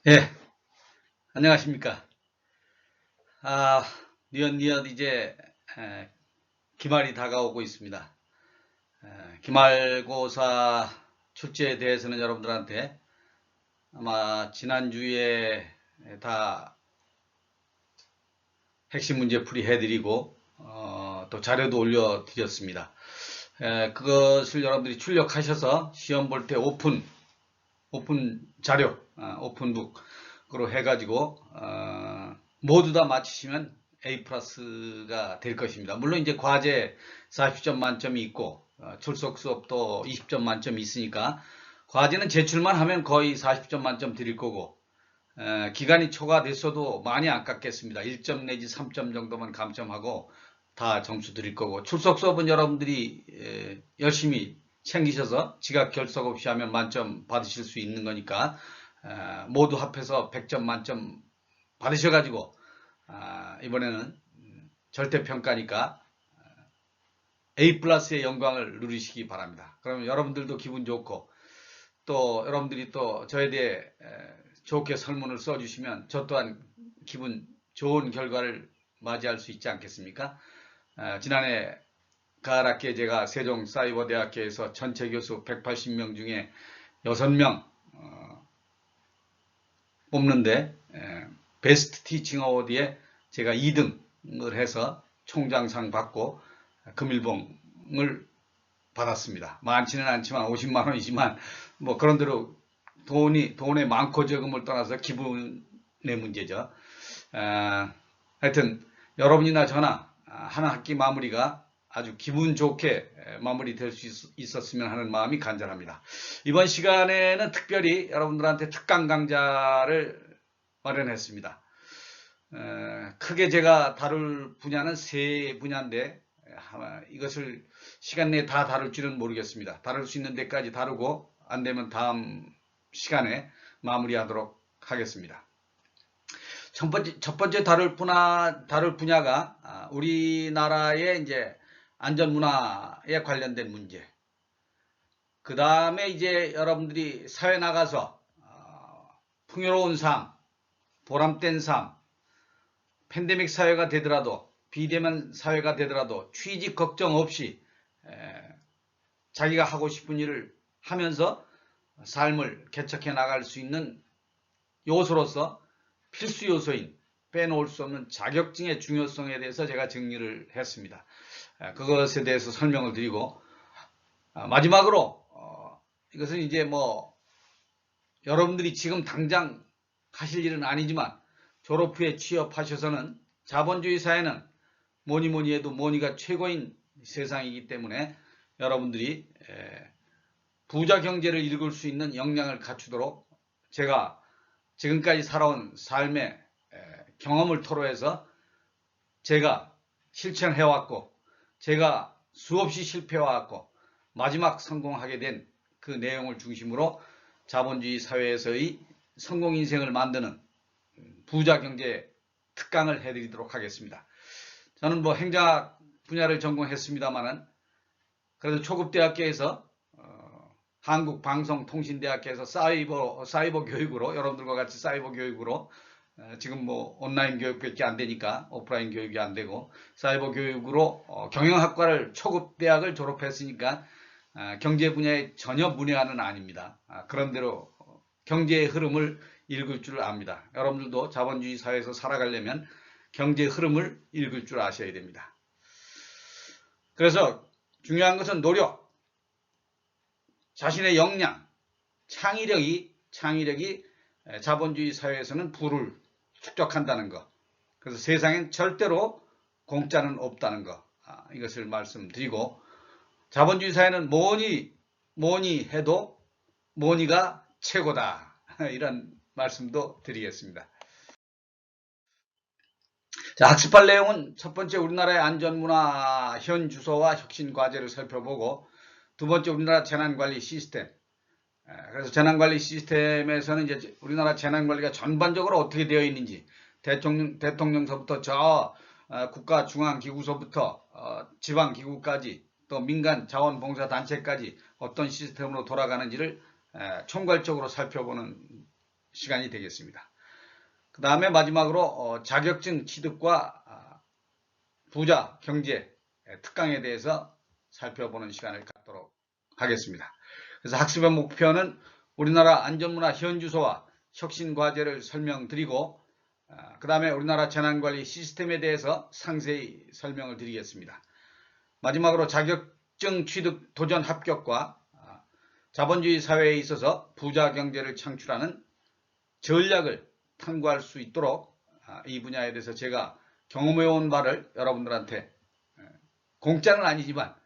예, 안녕하십니까. 아, 니엇니엇 이제 기말이 다가오고 있습니다. 기말고사 출제에 대해서는 여러분들한테 아마 지난주에 다 핵심 문제 풀이 해드리고 또 자료도 올려드렸습니다. 그것을 여러분들이 출력하셔서 시험 볼 때 오픈 자료, 오픈북으로 해가지고 모두 다 맞히시면 A 플러스가 될 것입니다. 물론 이제 과제 40점 만점이 있고 출석 수업도 20점 만점이 있으니까 과제는 제출만 하면 거의 40점 만점 드릴 거고 기간이 초과됐어도 많이 안 깎겠습니다. 1점 내지 3점 정도만 감점하고 다 점수 드릴 거고 출석 수업은 여러분들이 열심히 챙기셔서 지각 결석 없이 하면 만점 받으실 수 있는 거니까 모두 합해서 100점 만점 받으셔가지고 이번에는 절대평가니까 A 플러스의 영광을 누리시기 바랍니다. 그러면 여러분들도 기분 좋고 또 여러분들이 또 저에 대해 좋게 설문을 써주시면 저 또한 기분 좋은 결과를 맞이할 수 있지 않겠습니까? 지난해 가을학기에 제가 세종사이버대학교에서 전체 교수 180명 중에 6명 뽑는데 베스트 티칭 어워드에 제가 2등을 해서 총장상 받고 금일봉을 받았습니다. 많지는 않지만 50만 원이지만 뭐 그런 대로 돈의 많고 적음을 떠나서 기분의 문제죠. 하여튼 여러분이나 저나 한 학기 마무리가 아주 기분 좋게 마무리될 수 있었으면 하는 마음이 간절합니다. 이번 시간에는 특별히 여러분들한테 특강 강좌를 마련했습니다. 크게 제가 다룰 분야는 세 분야인데 이것을 시간 내에 다 다룰지는 모르겠습니다. 다룰 수 있는 데까지 다루고 안 되면 다음 시간에 마무리하도록 하겠습니다. 첫 번째 다룰 분야가 우리나라의 이제 안전 문화에 관련된 문제. 그 다음에 이제 여러분들이 사회 나가서 풍요로운 삶, 보람된 삶, 팬데믹 사회가 되더라도 비대면 사회가 되더라도 취직 걱정 없이 자기가 하고 싶은 일을 하면서 삶을 개척해 나갈 수 있는 요소로서 필수 요소인 빼놓을 수 없는 자격증의 중요성에 대해서 제가 정리를 했습니다. 그것에 대해서 설명을 드리고 마지막으로 이것은 이제 뭐 여러분들이 지금 당장 하실 일은 아니지만 졸업 후에 취업하셔서는 자본주의 사회는 뭐니 해도 뭐니가 최고인 세상이기 때문에 여러분들이 부자 경제를 읽을 수 있는 역량을 갖추도록 제가 지금까지 살아온 삶의 경험을 토로해서 제가 실천해왔고 제가 수없이 실패해왔고 마지막 성공하게 된 그 내용을 중심으로 자본주의 사회에서의 성공 인생을 만드는 부자 경제 특강을 해드리도록 하겠습니다. 저는 뭐 행정학 분야를 전공했습니다만은 그래도 초급대학교에서 한국방송통신대학교에서 사이버 교육으로 여러분들과 같이 사이버 교육으로 지금 뭐 온라인 교육밖에 안 되니까 오프라인 교육이 안 되고 사이버 교육으로 경영학과를 초급대학을 졸업했으니까 경제 분야에 전혀 문외한은 아닙니다. 그런대로 경제의 흐름을 읽을 줄 압니다. 여러분들도 자본주의 사회에서 살아가려면 경제의 흐름을 읽을 줄 아셔야 됩니다. 그래서 중요한 것은 노력, 자신의 역량, 창의력이 자본주의 사회에서는 부를 축적한다는 것. 그래서 세상엔 절대로 공짜는 없다는 것. 이것을 말씀드리고 자본주의 사회는 뭐니 해도 뭐니가 최고다. 이런 말씀도 드리겠습니다. 자, 학습할 내용은 첫 번째 우리나라의 안전문화 현 주소와 혁신 과제를 살펴보고 두 번째 우리나라 재난관리 시스템. 그래서 재난관리 시스템에서는 이제 우리나라 재난관리가 전반적으로 어떻게 되어 있는지 대통령서부터 저 국가 중앙기구서부터 지방기구까지 또 민간 자원봉사단체까지 어떤 시스템으로 돌아가는지를 총괄적으로 살펴보는 시간이 되겠습니다. 그 다음에 마지막으로 자격증 취득과 부자 경제 특강에 대해서 살펴보는 시간을 갖도록 하겠습니다. 그래서 학습의 목표는 우리나라 안전문화 현주소와 혁신과제를 설명드리고 그 다음에 우리나라 재난관리 시스템에 대해서 상세히 설명을 드리겠습니다. 마지막으로 자격증 취득 도전 합격과 자본주의 사회에 있어서 부자 경제를 창출하는 전략을 탐구할 수 있도록 이 분야에 대해서 제가 경험해온 바를 여러분들한테 공짜는 아니지만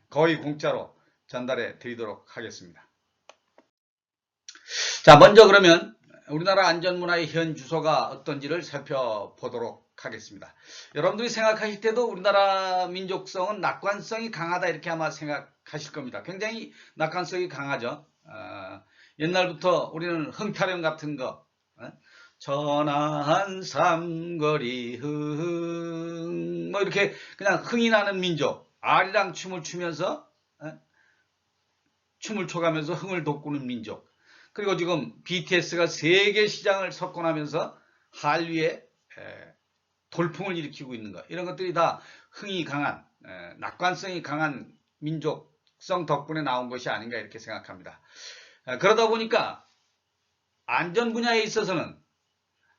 거의 공짜로 전달해 드리도록 하겠습니다. 자, 먼저 그러면 우리나라 안전문화의 현 주소가 어떤지를 살펴보도록 하겠습니다. 여러분들이 생각하실 때도 우리나라 민족성은 낙관성이 강하다 이렇게 아마 생각하실 겁니다. 굉장히 낙관성이 강하죠. 옛날부터 우리는 흥타령 같은 거 전한 삼거리 흥 뭐 이렇게 그냥 흥이 나는 민족, 아리랑 춤을 추면서 춤을 춰가면서 흥을 돋구는 민족. 그리고 지금 BTS가 세계 시장을 석권하면서 한류에 돌풍을 일으키고 있는 것. 이런 것들이 다 흥이 강한, 낙관성이 강한 민족성 덕분에 나온 것이 아닌가 이렇게 생각합니다. 그러다 보니까 안전 분야에 있어서는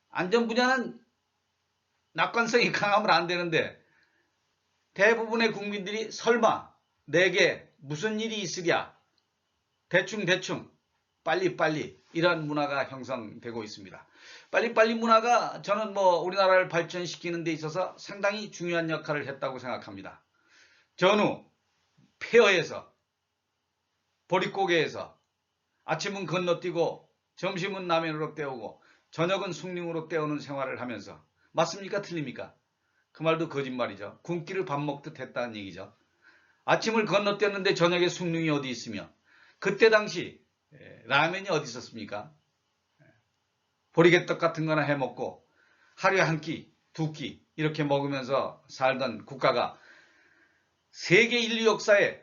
안전 분야는 낙관성이 강하면 안 되는데 대부분의 국민들이 설마 내게 무슨 일이 있으랴 대충 빨리빨리 이런 문화가 형성되고 있습니다. 빨리빨리 문화가 저는 우리나라를 발전시키는 데 있어서 상당히 중요한 역할을 했다고 생각합니다. 전후 폐허에서 보릿고개에서 아침은 건너뛰고 점심은 라면으로 때우고 저녁은 숭늉으로 때우는 생활을 하면서 맞습니까? 틀립니까? 그 말도 거짓말이죠. 굶기를 밥 먹듯 했다는 얘기죠. 아침을 건너뛰었는데 저녁에 숭늉이 어디 있으며 그때 당시 라면이 어디 있었습니까? 보리개떡 같은 거나 해먹고 하루에 한 끼, 두 끼 이렇게 먹으면서 살던 국가가 세계 인류 역사에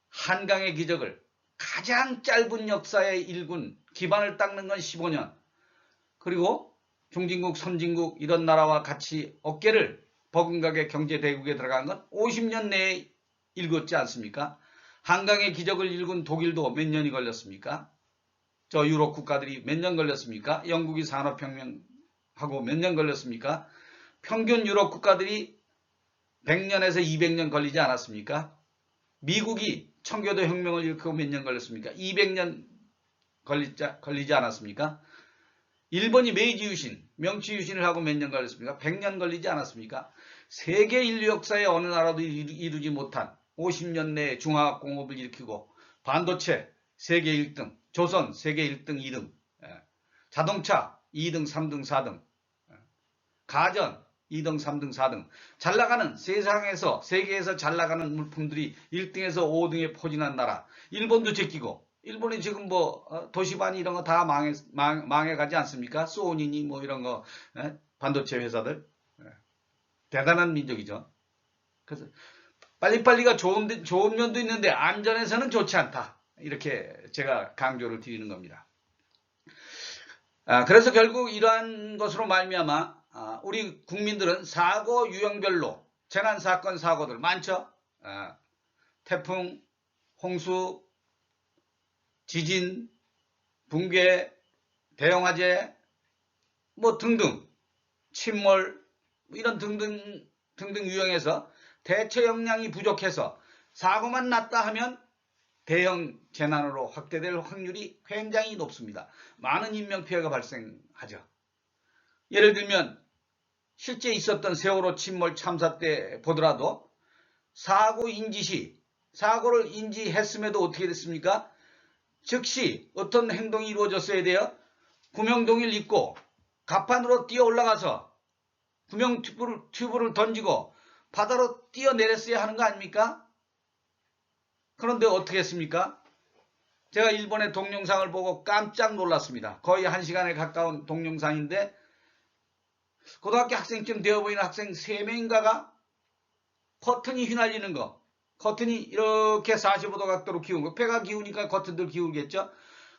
한강의 기적을 가장 짧은 역사의 일군 기반을 닦는 건 15년 그리고 중진국, 선진국 이런 나라와 같이 어깨를 버금가게 경제대국에 들어간 건 50년 내에 일궜지 않습니까? 한강의 기적을 일군 독일도 몇 년이 걸렸습니까? 저 유럽 국가들이 몇 년 걸렸습니까? 영국이 산업혁명하고 몇 년 걸렸습니까? 평균 유럽 국가들이 100년에서 200년 걸리지 않았습니까? 미국이 청교도 혁명을 일으키고 몇 년 걸렸습니까? 200년 걸리지 않았습니까? 일본이 메이지 유신, 명치 유신을 하고 몇 년 걸렸습니까? 100년 걸리지 않았습니까? 세계 인류 역사에 어느 나라도 이루지 못한 50년 내에 중화학공업을 일으키고 반도체 세계 1등, 조선 세계 1등, 2등, 자동차 2등, 3등, 4등, 가전 2등, 3등, 4등 잘 나가는 세상에서 세계에서 잘 나가는 물품들이 1등에서 5등에 포진한 나라 일본도 제끼고 일본이 지금 도시반 이런 거 다 망해가지 않습니까? 소니니 이런 거 반도체 회사들 대단한 민족이죠. 그래서 빨리빨리가 좋은 면도 있는데 안전에서는 좋지 않다. 이렇게 제가 강조를 드리는 겁니다. 그래서 결국 이러한 것으로 말미암아 우리 국민들은 사고 유형별로 재난 사건 사고들 많죠. 태풍, 홍수, 지진, 붕괴, 대형화재 등등 침몰 이런 등등 유형에서 대처 역량이 부족해서 사고만 났다 하면 대형 재난으로 확대될 확률이 굉장히 높습니다. 많은 인명피해가 발생하죠. 예를 들면 실제 있었던 세월호 침몰 참사 때 보더라도 사고 인지 시 사고를 인지했음에도 어떻게 됐습니까? 즉시 어떤 행동이 이루어졌어야 돼요? 구명동을 입고 갑판으로 뛰어 올라가서 구명 튜브를 던지고 바다로 뛰어내렸어야 하는 거 아닙니까? 그런데 어떻게 했습니까? 제가 일본의 동영상을 보고 깜짝 놀랐습니다. 거의 1시간에 가까운 동영상인데 고등학교 학생쯤 되어 보이는 학생 3명인가가 커튼이 휘날리는 거, 커튼이 이렇게 45도 각도로 기운 거, 배가 기우니까 커튼들 기울겠죠?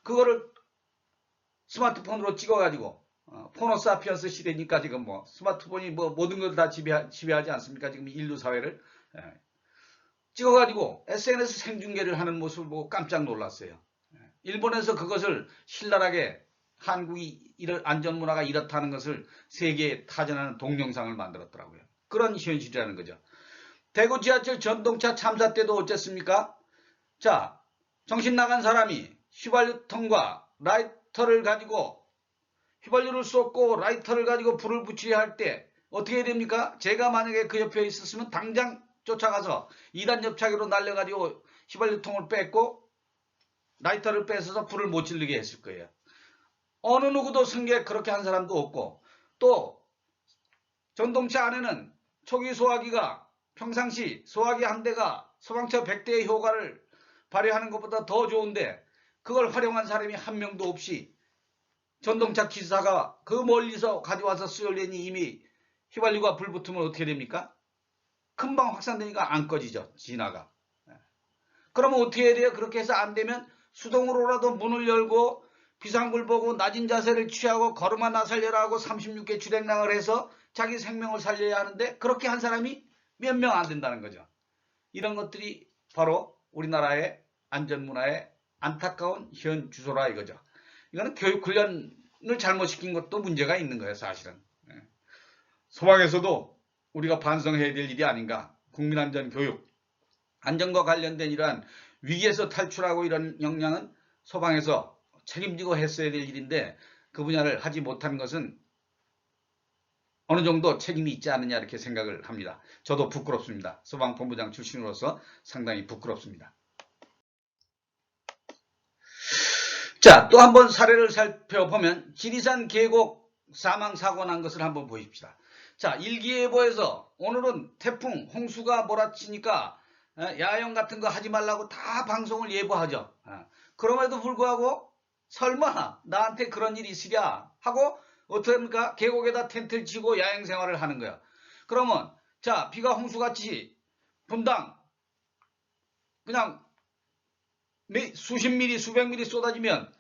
그거를 스마트폰으로 찍어가지고 포노사피언스 시대니까 지금 뭐 스마트폰이 뭐 모든 걸 다 지배하지 않습니까? 지금 인류 사회를 찍어가지고 SNS 생중계를 하는 모습을 보고 깜짝 놀랐어요. 일본에서 그것을 신랄하게 한국이 안전문화가 이렇다는 것을 세계에 타전하는 동영상을 만들었더라고요. 그런 현실이라는 거죠. 대구 지하철 전동차 참사 때도 어쨌습니까? 자, 정신 나간 사람이 휘발유통과 라이터를 가지고 휘발유를 쏟고 라이터를 가지고 불을 붙이려 할 때 어떻게 해야 됩니까? 제가 만약에 그 옆에 있었으면 당장 쫓아가서 2단 접차기로 날려가지고 휘발유통을 뺐고 라이터를 뺏어서 불을 못 질르게 했을 거예요. 어느 누구도 승객 그렇게 한 사람도 없고, 또 전동차 안에는 초기 소화기가 평상시 소화기 한 대가 소방차 100대의 효과를 발휘하는 것보다 더 좋은데 그걸 활용한 사람이 한 명도 없이 전동차 기사가 그 멀리서 가져와서 쓰려니 이미 휘발유가 불 붙으면 어떻게 됩니까? 금방 확산되니까 안 꺼지죠. 진화가. 그러면 어떻게 해야 돼요? 그렇게 해서 안 되면 수동으로라도 문을 열고 비상불 보고 낮은 자세를 취하고 걸음아 나살려라 하고 36개 주행랑을 해서 자기 생명을 살려야 하는데 그렇게 한 사람이 몇 명 안 된다는 거죠. 이런 것들이 바로 우리나라의 안전문화의 안타까운 현 주소라 이거죠. 이거는 교육훈련을 잘못시킨 것도 문제가 있는 거예요. 사실은. 소방에서도 우리가 반성해야 될 일이 아닌가. 국민안전교육, 안전과 관련된 이러한 위기에서 탈출하고 이런 역량은 소방에서 책임지고 했어야 될 일인데 그 분야를 하지 못한 것은 어느 정도 책임이 있지 않느냐 이렇게 생각을 합니다. 저도 부끄럽습니다. 소방본부장 출신으로서 상당히 부끄럽습니다. 자, 또 한번 사례를 살펴보면 지리산 계곡 사망사고 난 것을 한번 보십시다. 자, 일기예보에서 오늘은 태풍, 홍수가 몰아치니까 야영 같은 거 하지 말라고 다 방송을 예보하죠. 그럼에도 불구하고 설마 나한테 그런 일이 있으랴 하고 어떻게 합니까? 계곡에다 텐트를 치고 야영 생활을 하는 거야. 그러면 자, 비가 홍수같이 분당 그냥 수십 미리 수백 미리 쏟아지면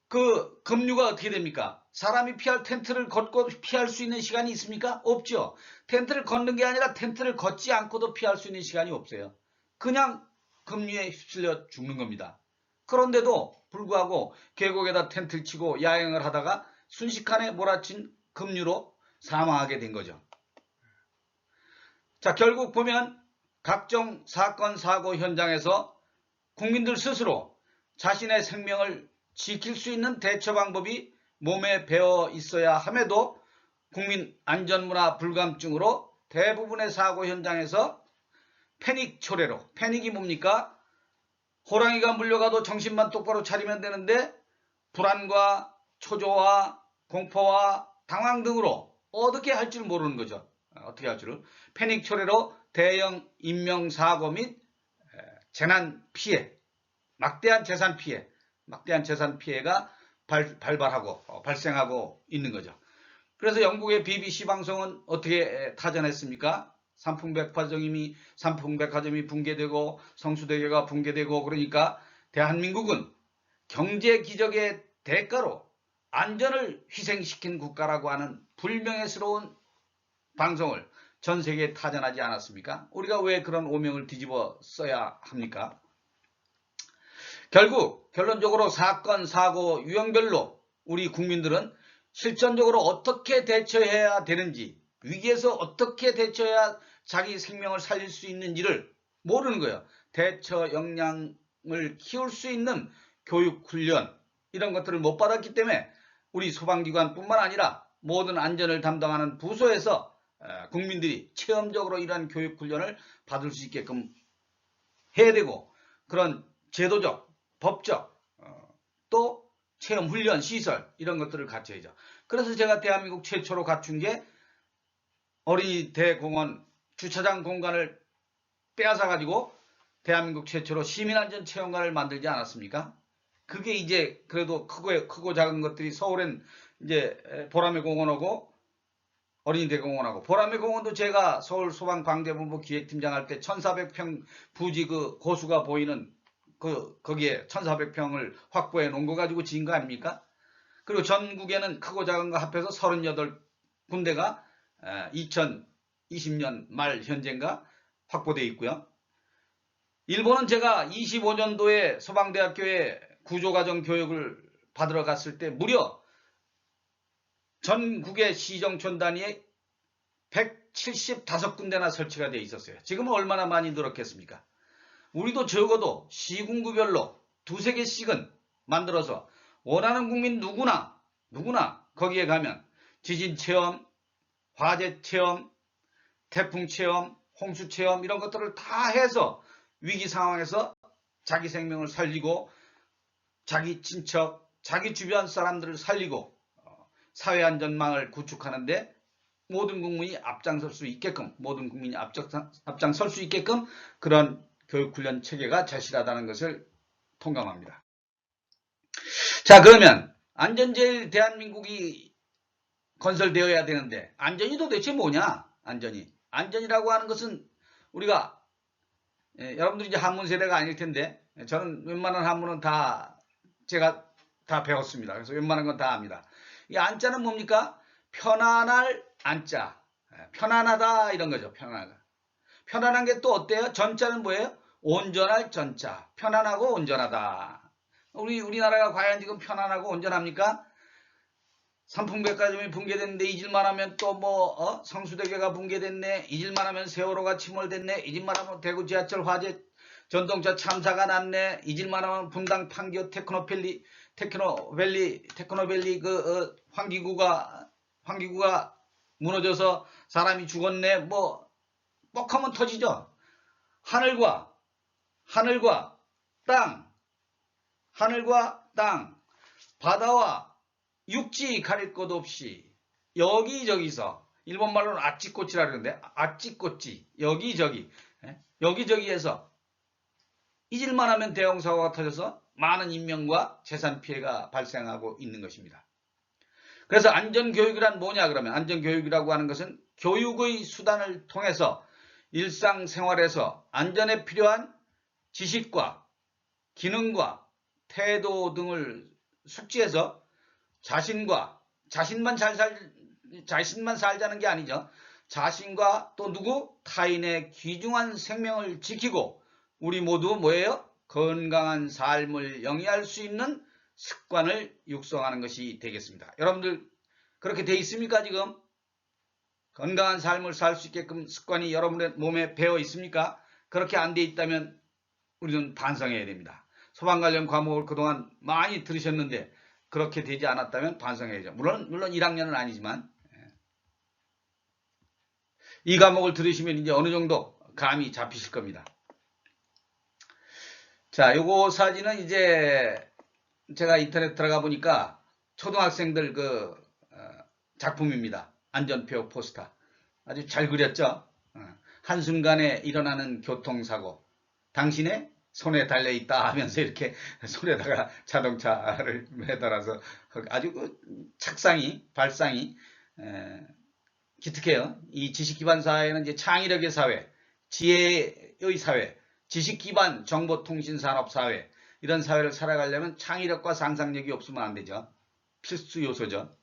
그 급류가 어떻게 됩니까? 사람이 피할 텐트를 걷고 피할 수 있는 시간이 있습니까? 없죠. 텐트를 걷는 게 아니라 텐트를 걷지 않고도 피할 수 있는 시간이 없어요. 그냥 급류에 휩쓸려 죽는 겁니다. 그런데도 불구하고 계곡에다 텐트를 치고 야영을 하다가 순식간에 몰아친 급류로 사망하게 된 거죠. 자, 결국 보면 각종 사건 사고 현장에서 국민들 스스로 자신의 생명을 지킬 수 있는 대처 방법이 몸에 배어 있어야 함에도 국민 안전문화 불감증으로 대부분의 사고 현장에서 패닉 초래로, 패닉이 뭡니까? 호랑이가 물려가도 정신만 똑바로 차리면 되는데 불안과 초조와 공포와 당황 등으로 어떻게 할 줄 모르는 거죠. 어떻게 할 줄을. 패닉 초래로 대형 인명사고 및 재난 피해, 막대한 재산 피해가 발생하고 있는 거죠. 그래서 영국의 BBC 방송은 어떻게 타전했습니까? 삼풍백화점이 붕괴되고 성수대교가 붕괴되고 그러니까 대한민국은 경제기적의 대가로 안전을 희생시킨 국가라고 하는 불명예스러운 방송을 전 세계에 타전하지 않았습니까? 우리가 왜 그런 오명을 뒤집어 써야 합니까? 결국 결론적으로 사건, 사고, 유형별로 우리 국민들은 실전적으로 어떻게 대처해야 되는지, 위기에서 어떻게 대처해야 자기 생명을 살릴 수 있는지를 모르는 거예요. 대처 역량을 키울 수 있는 교육, 훈련 이런 것들을 못 받았기 때문에 우리 소방기관뿐만 아니라 모든 안전을 담당하는 부서에서 국민들이 체험적으로 이러한 교육, 훈련을 받을 수 있게끔 해야 되고 그런 제도적, 법적, 또 체험, 훈련, 시설 이런 것들을 갖춰야죠. 그래서 제가 대한민국 최초로 갖춘 게 어린이 대공원 주차장 공간을 빼앗아가지고 대한민국 최초로 시민안전체험관을 만들지 않았습니까? 그게 이제 그래도 크고 작은 것들이 서울엔 이제 보라매 공원하고 어린이 대공원하고 보라매 공원도 제가 서울 소방방재본부 기획팀장 할 때 1400평 부지 그 고수가 보이는 거기에 1400평을 확보해 놓은 거 가지고 지은 거 아닙니까? 그리고 전국에는 크고 작은 거 합해서 38군데가 2020년 말 현재인가 확보되어 있고요. 일본은 제가 25년도에 서방대학교에 구조과정 교육을 받으러 갔을 때 무려 전국의 시정촌 단위에 175군데나 설치가 되어 있었어요. 지금은 얼마나 많이 늘었겠습니까? 우리도 적어도 시군구별로 두세 개씩은 만들어서 원하는 국민 누구나 거기에 가면 지진 체험, 화재 체험, 태풍 체험, 홍수 체험 이런 것들을 다 해서 위기 상황에서 자기 생명을 살리고 자기 친척, 자기 주변 사람들을 살리고 사회안전망을 구축하는데 모든 국민이 앞장설 수 있게끔 앞장설 수 있게끔 그런 교육훈련 체계가 절실하다는 것을 통감합니다. 자, 그러면 안전제일 대한민국이 건설되어야 되는데 안전이 도대체 뭐냐? 안전이라고 하는 것은 우리가 여러분들이 이제 한문 세대가 아닐 텐데 저는 웬만한 한문은 제가 다 배웠습니다. 그래서 웬만한 건 다 압니다. 이 안자는 뭡니까? 편안할 안자, 편안하다 이런 거죠. 편안한 게 또 어때요? 전자는 뭐예요? 온전할 전자, 편안하고 온전하다. 우리나라가 과연 지금 편안하고 온전합니까? 삼풍백화점이 붕괴됐는데 잊을만 하면 또 성수대교가 붕괴됐네. 잊을만 하면 세월호가 침몰됐네. 잊을만 하면 대구 지하철 화재 전동차 참사가 났네. 잊을만 하면 분당 판교 테크노밸리 환기구가 무너져서 사람이 죽었네. 뻑하면 터지죠. 하늘과 땅, 바다와 육지 가릴 것 없이 여기저기서 일본말로는 아찌꼬치라 그러는데 아찌꼬치 여기저기에서 잊을만 하면 대형사고가 터져서 많은 인명과 재산 피해가 발생하고 있는 것입니다. 그래서 안전교육이란 뭐냐 그러면 안전교육이라고 하는 것은 교육의 수단을 통해서 일상생활에서 안전에 필요한 지식과 기능과 태도 등을 숙지해서 자신만 살자는 게 아니죠. 자신과 또 타인의 귀중한 생명을 지키고 우리 모두 뭐예요? 건강한 삶을 영위할 수 있는 습관을 육성하는 것이 되겠습니다. 여러분들 그렇게 돼 있습니까 지금? 건강한 삶을 살 수 있게끔 습관이 여러분의 몸에 배어 있습니까? 그렇게 안 돼 있다면 우리는 반성해야 됩니다. 소방 관련 과목을 그동안 많이 들으셨는데 그렇게 되지 않았다면 반성해야죠. 물론 1학년은 아니지만 이 과목을 들으시면 이제 어느 정도 감이 잡히실 겁니다. 자, 요거 사진은 이제 제가 인터넷 들어가 보니까 초등학생들 작품입니다. 안전표 포스터. 아주 잘 그렸죠? 한순간에 일어나는 교통사고. 당신의 손에 달려있다 하면서 이렇게 손에다가 자동차를 매달아서 아주 발상이 기특해요. 이 지식기반 사회는 이제 창의력의 사회, 지혜의 사회, 지식기반 정보통신산업사회 이런 사회를 살아가려면 창의력과 상상력이 없으면 안 되죠. 필수 요소죠.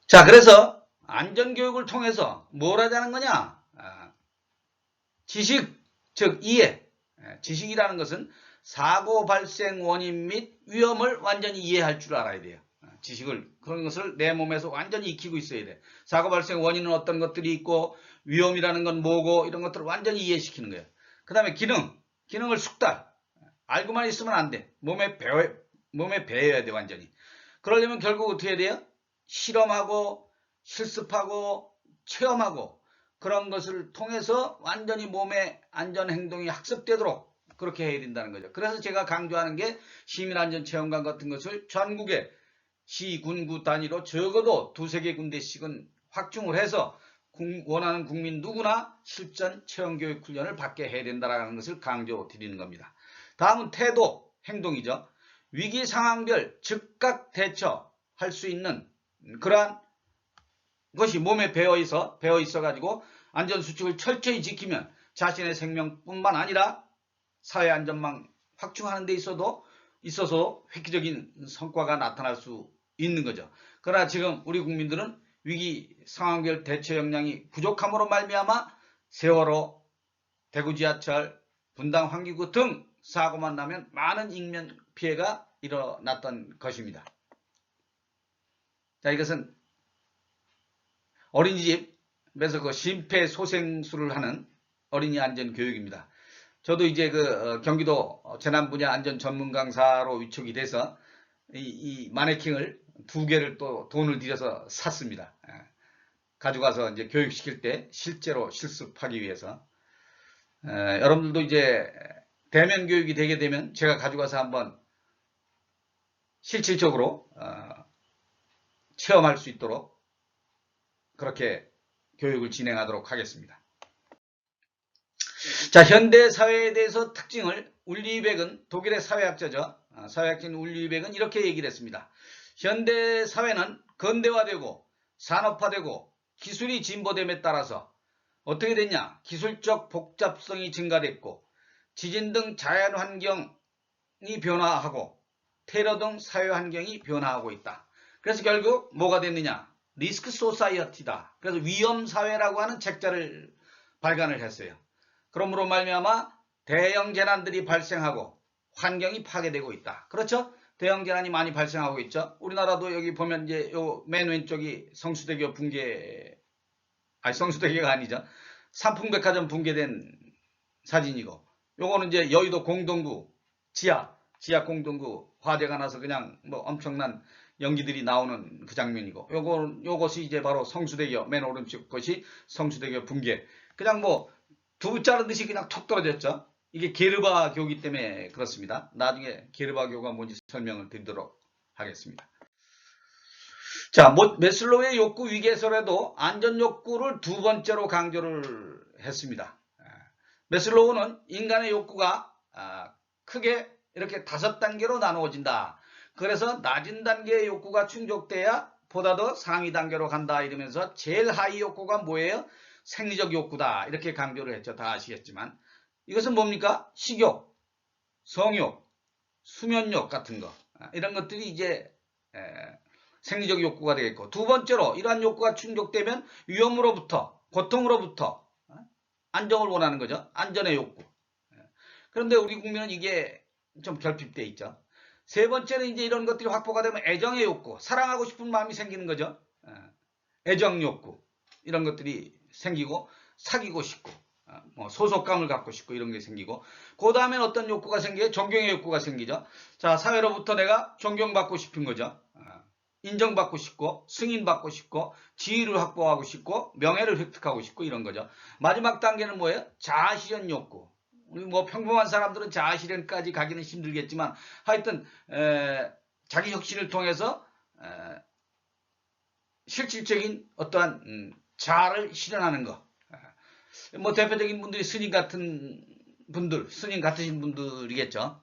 자, 그래서 안전교육을 통해서 뭘 하자는 거냐? 지식, 즉 이해. 지식이라는 것은 사고 발생 원인 및 위험을 완전히 이해할 줄 알아야 돼요. 그런 것을 내 몸에서 완전히 익히고 있어야 돼. 사고 발생 원인은 어떤 것들이 있고 위험이라는 건 뭐고 이런 것들을 완전히 이해시키는 거예요. 그 다음에 기능을 숙달. 알고만 있으면 안 돼. 몸에 배워야 돼 완전히. 그러려면 결국 어떻게 해야 돼요? 실험하고 실습하고 체험하고 그런 것을 통해서 완전히 몸의 안전행동이 학습되도록 그렇게 해야 된다는 거죠. 그래서 제가 강조하는 게 시민안전체험관 같은 것을 전국에 시, 군, 구 단위로 적어도 두세 개 군데씩은 확충을 해서 원하는 국민 누구나 실전 체험교육 훈련을 받게 해야 된다는 것을 강조드리는 겁니다. 다음은 태도, 행동이죠. 위기 상황별 즉각 대처할 수 있는 그러한 것이 몸에 배어 있어가지고 안전수칙을 철저히 지키면 자신의 생명뿐만 아니라 사회 안전망 확충하는 데 있어도 있어서 획기적인 성과가 나타날 수 있는 거죠. 그러나 지금 우리 국민들은 위기 상황별 대처 역량이 부족함으로 말미암아 세월호, 대구 지하철, 분당 환기구 등 사고만 나면 많은 인명 피해가 일어났던 것입니다. 자, 이것은 어린이집에서 그 심폐소생술을 하는 어린이 안전 교육입니다. 저도 이제 경기도 재난 분야 안전 전문 강사로 위촉이 돼서 이 마네킹을 2개를 또 돈을 들여서 샀습니다. 가져가서 이제 교육시킬 때 실제로 실습하기 위해서. 여러분들도 이제 대면 교육이 되게 되면 제가 가져가서 한번 실질적으로 체험할 수 있도록 그렇게 교육을 진행하도록 하겠습니다. 자, 현대 사회에 대해서 특징을 울리백은 독일의 사회학자죠. 사회학자인 울리백은 이렇게 얘기를 했습니다. 현대 사회는 근대화되고 산업화되고 기술이 진보됨에 따라서 어떻게 됐냐? 기술적 복잡성이 증가됐고 지진 등 자연 환경이 변화하고 테러 등 사회 환경이 변화하고 있다. 그래서 결국 뭐가 됐느냐? 리스크 소사이어티다. 그래서 위험 사회라고 하는 책자를 발간을 했어요. 그러므로 말미암아 대형 재난들이 발생하고 환경이 파괴되고 있다. 그렇죠? 대형 재난이 많이 발생하고 있죠. 우리나라도 여기 보면 이제 요 맨 왼쪽이 성수대교 붕괴, 아니 성수대교가 아니죠. 삼풍백화점 붕괴된 사진이고, 요거는 이제 여의도 공동구 지하 공동구 화재가 나서 그냥 뭐 엄청난 연기들이 나오는 그 장면이고, 요것이 이제 바로 성수대교 맨 오른쪽 것이 성수대교 붕괴. 그냥 뭐 두부 자른 듯이 그냥 툭 떨어졌죠. 이게 게르바교기 때문에 그렇습니다. 나중에 게르바교가 뭔지 설명을 드리도록 하겠습니다. 자, 메슬로우의 욕구 위계설에도 안전 욕구를 2번째로 강조를 했습니다. 메슬로우는 인간의 욕구가 크게 이렇게 5단계로 나누어진다. 그래서 낮은 단계의 욕구가 충족돼야 보다 더 상위 단계로 간다 이러면서 제일 하위 욕구가 뭐예요? 생리적 욕구다. 이렇게 강조를 했죠. 다 아시겠지만. 이것은 뭡니까? 식욕, 성욕, 수면욕 같은 거. 이런 것들이 이제 생리적 욕구가 되겠고, 2번째로 이러한 욕구가 충족되면 위험으로부터, 고통으로부터 안정을 원하는 거죠. 안전의 욕구. 그런데 우리 국민은 이게 좀 결핍되어 있죠. 3번째는 이제 이런 것들이 확보가 되면 애정의 욕구, 사랑하고 싶은 마음이 생기는 거죠. 애정 욕구, 이런 것들이 생기고, 사귀고 싶고, 뭐 소속감을 갖고 싶고 이런 게 생기고, 그 다음엔 어떤 욕구가 생겨요? 존경의 욕구가 생기죠. 자, 사회로부터 내가 존경받고 싶은 거죠. 인정받고 싶고, 승인받고 싶고, 지위를 확보하고 싶고, 명예를 획득하고 싶고 이런 거죠. 마지막 단계는 뭐예요? 자아실현 욕구. 우리 뭐 평범한 사람들은 자아실현까지 가기는 힘들겠지만 하여튼 자기 혁신을 통해서 실질적인 어떠한 자아를 실현하는 것. 뭐 대표적인 분들이 스님 같으신 분들이겠죠.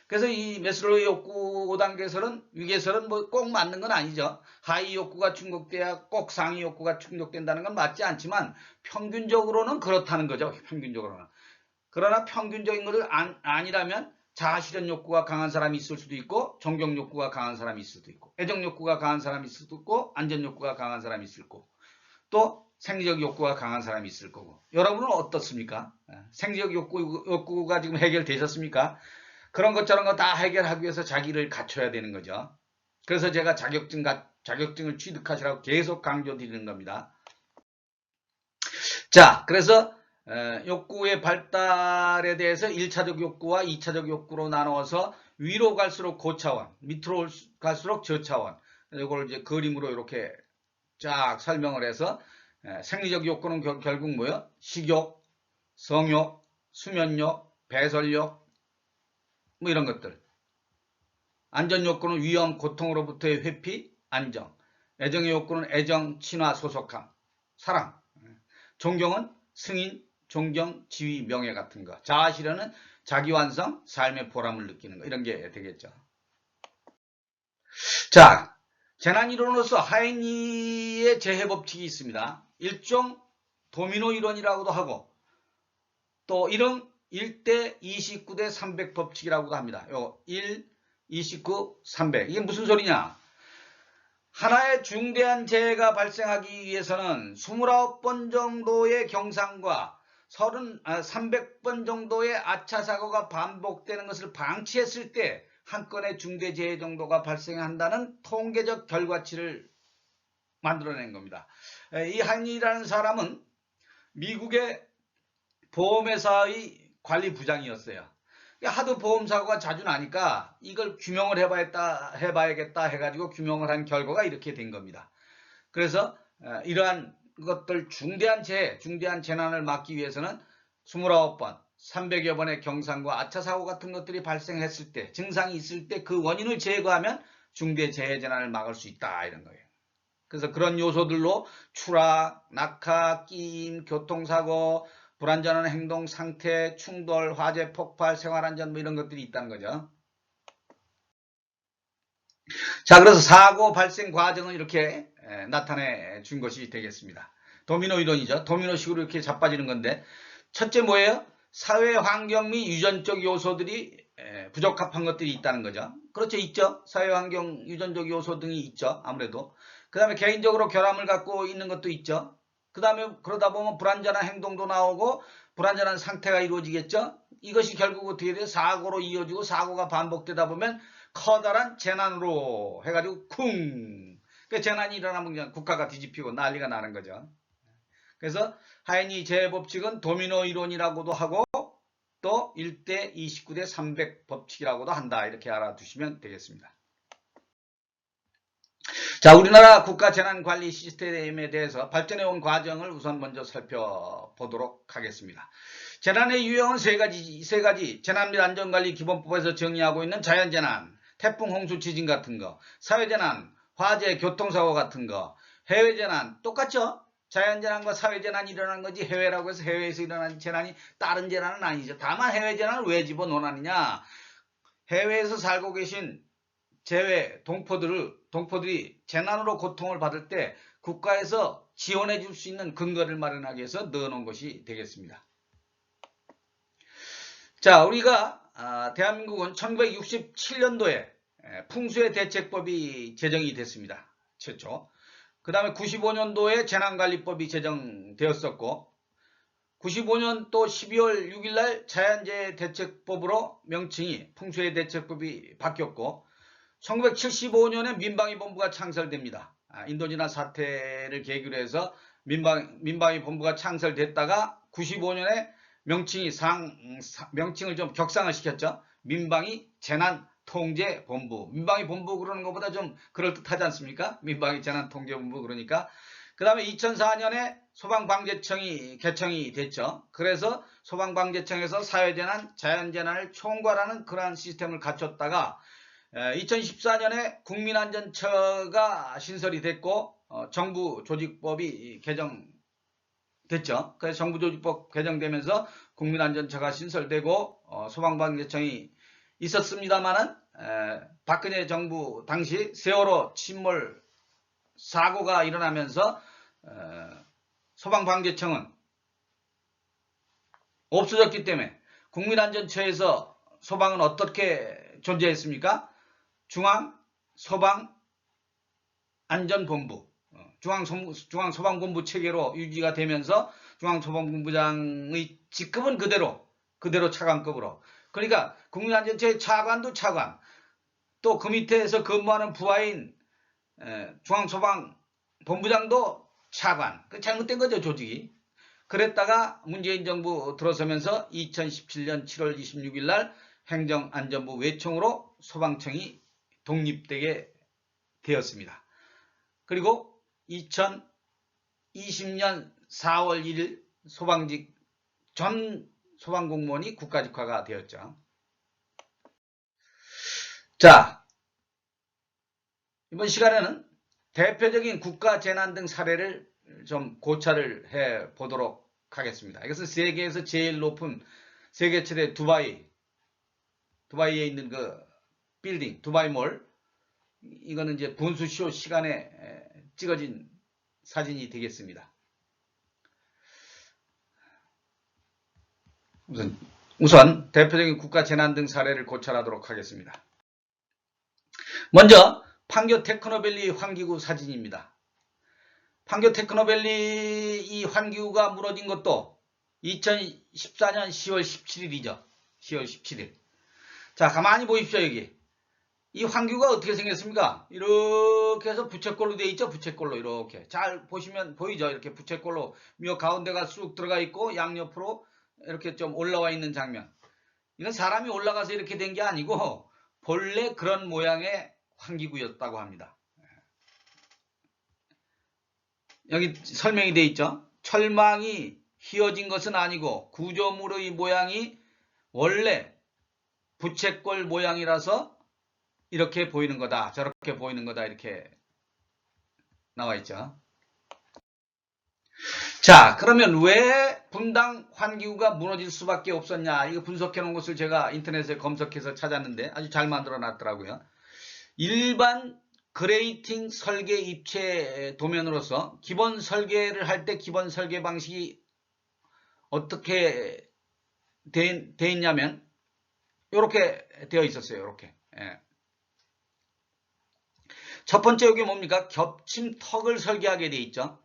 그래서 이 메슬로우의 욕구 5단계설은 위계설은 뭐 꼭 맞는 건 아니죠. 하위 욕구가 충족돼야 꼭 상위 욕구가 충족된다는 건 맞지 않지만 평균적으로는 그렇다는 거죠. 평균적으로는. 그러나 평균적인 것을 아니라면 자아실현 욕구가 강한 사람이 있을 수도 있고, 존경 욕구가 강한 사람이 있을 수도 있고, 애정 욕구가 강한 사람이 있을 수도 있고, 안전 욕구가 강한 사람이 있을 거고, 또 생리적 욕구가 강한 사람이 있을 거고. 여러분은 어떻습니까? 생리적 욕구가 지금 해결되셨습니까? 그런 것 저런 거 다 해결하기 위해서 자기를 갖춰야 되는 거죠. 그래서 제가 자격증을 취득하시라고 계속 강조드리는 겁니다. 자, 그래서 욕구의 발달에 대해서 1차적 욕구와 2차적 욕구로 나누어서 위로 갈수록 고차원, 밑으로 갈수록 저차원. 이걸 이제 그림으로 이렇게 쫙 설명을 해서 생리적 욕구는 결국 뭐예요? 식욕, 성욕, 수면욕, 배설욕, 뭐 이런 것들. 안전 욕구는 위험, 고통으로부터의 회피, 안정. 애정의 욕구는 애정, 친화, 소속함, 사랑. 존경은 승인, 존경, 지위, 명예 같은 거. 자아실현은 자기완성, 삶의 보람을 느끼는 거. 이런 게 되겠죠. 자, 재난이론으로서 하이니의 재해법칙이 있습니다. 일종 도미노 이론이라고도 하고, 또 이런 1대 29대 300 법칙이라고도 합니다. 요 1, 29, 300. 이게 무슨 소리냐? 하나의 중대한 재해가 발생하기 위해서는 29번 정도의 경상과 300번 정도의 아차 사고가 반복되는 것을 방치했을 때 한 건의 중대재해 정도가 발생한다는 통계적 결과치를 만들어낸 겁니다. 이 한이라는 사람은 미국의 보험회사의 관리부장이었어요. 하도 보험사고가 자주 나니까 이걸 규명을 해봐야겠다 해가지고 규명을 한 결과가 이렇게 된 겁니다. 그래서 이러한 것들 중대한 재난을 막기 위해서는 29번, 300여 번의 경상과 아차 사고 같은 것들이 발생했을 때, 증상이 있을 때 그 원인을 제거하면 중대 재해 재난을 막을 수 있다 이런 거예요. 그래서 그런 요소들로 추락, 낙하, 끼임, 교통사고, 불안전한 행동 상태, 충돌, 화재, 폭발, 생활안전 뭐 이런 것들이 있다는 거죠. 자, 그래서 사고 발생 과정은 이렇게 나타내 준 것이 되겠습니다. 도미노 이론이죠. 도미노식으로 이렇게 자빠지는 건데, 첫째 뭐예요? 사회 환경 및 유전적 요소들이 부적합한 것들이 있다는 거죠. 그렇죠, 있죠. 사회 환경 유전적 요소 등이 있죠. 아무래도. 그 다음에 개인적으로 결함을 갖고 있는 것도 있죠. 그 다음에 그러다 보면 불안전한 행동도 나오고 불안전한 상태가 이루어지겠죠. 이것이 결국 어떻게 돼요? 사고로 이어지고 사고가 반복되다 보면 커다란 재난으로 해가지고 쿵! 그 재난이 일어나면 그냥 국가가 뒤집히고 난리가 나는 거죠. 그래서 하이니 재해법칙은 도미노 이론이라고도 하고 또 1대 29대 300 법칙이라고도 한다. 이렇게 알아두시면 되겠습니다. 자, 우리나라 국가재난관리 시스템에 대해서 발전해온 과정을 우선 먼저 살펴보도록 하겠습니다. 재난의 유형은 세 가지 재난 및 안전관리 기본법에서 정의하고 있는 자연재난, 태풍, 홍수, 지진 같은 거, 사회재난, 화재, 교통사고 같은 거, 해외재난 똑같죠? 자연재난과 사회재난이 일어나는 거지 해외라고 해서 해외에서 일어나는 재난이 다른 재난은 아니죠. 다만 해외재난을 왜 집어넣느냐? 해외에서 살고 계신 동포들이 재난으로 고통을 받을 때 국가에서 지원해 줄 수 있는 근거를 마련하기 위해서 넣어놓은 것이 되겠습니다. 자, 우리가 대한민국은 1967년도에 풍수해 대책법이 제정이 됐습니다. 최초. 그 다음에 95년도에 재난관리법이 제정되었었고 95년도 12월 6일날 자연재해 대책법으로 명칭이 풍수해 대책법이 바뀌었고 1975년에 민방위 본부가 창설됩니다. 인도지난 사태를 계기로 해서 민방위 본부가 창설됐다가 95년에 명칭을 좀 격상을 시켰죠. 민방위 재난통제본부. 민방위 본부 그러는 것보다 좀 그럴듯하지 않습니까? 민방위 재난통제본부 그러니까. 그 다음에 2004년에 소방방재청이 개청이 됐죠. 그래서 소방방재청에서 사회재난, 자연재난을 총괄하는 그러한 시스템을 갖췄다가 2014년에 국민안전처가 신설이 됐고 정부 조직법이 개정됐죠. 그래서 정부 조직법 개정되면서 국민안전처가 신설되고 소방방재청이 있었습니다만은 박근혜 정부 당시 세월호 침몰 사고가 일어나면서 소방방재청은 없어졌기 때문에 국민안전처에서 소방은 어떻게 존재했습니까? 중앙소방안전본부, 중앙소방본부 체계로 유지가 되면서 중앙소방본부장의 직급은 그대로 차관급으로. 그러니까 국민안전처의 차관도 차관, 또 그 밑에서 근무하는 부하인 중앙소방본부장도 차관. 그 잘못된 거죠, 조직이. 그랬다가 문재인 정부 들어서면서 2017년 7월 26일 날 행정안전부 외청으로 소방청이 독립되게 되었습니다. 그리고 2020년 4월 1일 전 소방공무원이 국가직화가 되었죠. 자, 이번 시간에는 대표적인 국가재난 등 사례를 좀 고찰을 해 보도록 하겠습니다. 이것은 세계에서 제일 높은 세계 최대 두바이에 있는 그 빌딩, 두바이몰. 이거는 이제 분수쇼 시간에 찍어진 사진이 되겠습니다. 우선 대표적인 국가 재난 등 사례를 고찰하도록 하겠습니다. 먼저 판교 테크노밸리 환기구 사진입니다. 판교 테크노밸리 이 환기구가 무너진 것도 2014년 10월 17일이죠. 10월 17일. 자, 가만히 보십시오. 여기. 이 환기구가 어떻게 생겼습니까? 이렇게 해서 부채꼴로 되어 있죠. 부채꼴로 이렇게. 잘 보시면 보이죠. 이렇게 부채꼴로 묘 가운데가 쑥 들어가 있고 양옆으로 이렇게 좀 올라와 있는 장면. 이건 사람이 올라가서 이렇게 된 게 아니고 본래 그런 모양의 환기구였다고 합니다. 여기 설명이 되어 있죠. 철망이 휘어진 것은 아니고 구조물의 모양이 원래 부채꼴 모양이라서 이렇게 보이는 거다. 저렇게 보이는 거다. 이렇게 나와 있죠. 자, 그러면 왜 분당 환기구가 무너질 수밖에 없었냐? 이거 분석해 놓은 것을 제가 인터넷에 검색해서 찾았는데 아주 잘 만들어 놨더라고요. 일반 그레이팅 설계 입체 도면으로서 기본 설계를 할 때 기본 설계 방식이 어떻게 돼 있냐면 이렇게 되어 있었어요. 이렇게. 예. 첫 번째 여기 뭡니까? 겹침 턱을 설계하게 돼 있죠.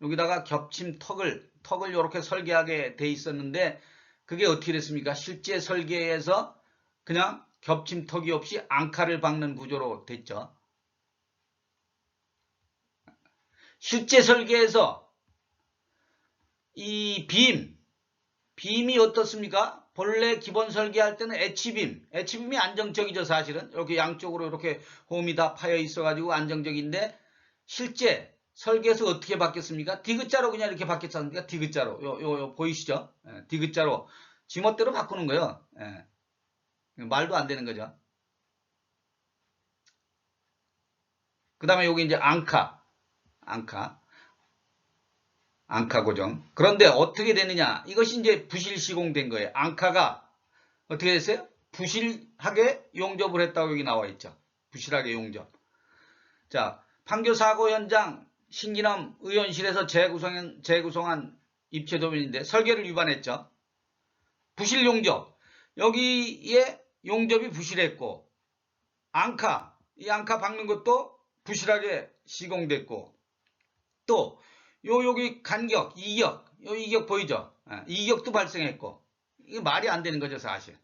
여기다가 겹침 턱을 이렇게 설계하게 돼 있었는데 그게 어떻게 됐습니까? 실제 설계에서 그냥 겹침 턱이 없이 앙카를 박는 구조로 됐죠. 실제 설계에서 이 빔이 어떻습니까? 본래 기본 설계할 때는 H빔이 안정적이죠. 사실은 이렇게 양쪽으로 이렇게 홈이 다 파여 있어가지고 안정적인데 실제 설계에서 어떻게 바뀌었습니까? 디귿자로 그냥 이렇게 바뀌었습니까? 디귿자로 요 보이시죠? 예, 디귿자로 지멋대로 바꾸는 거예요. 예. 말도 안 되는 거죠. 그 다음에 여기 이제 앙카 고정. 그런데 어떻게 되느냐? 이것이 이제 부실 시공된 거예요. 앙카가 어떻게 됐어요? 부실하게 용접을 했다고 여기 나와 있죠. 부실하게 용접. 자, 판교 사고 현장 신기남 의원실에서 재구성한 입체 도면인데 설계를 위반했죠. 부실 용접. 여기에 용접이 부실했고 이 앙카 박는 것도 부실하게 시공됐고 또 여기 간격, 이격 보이죠? 이격도 발생했고 이게 말이 안 되는 거죠, 사실.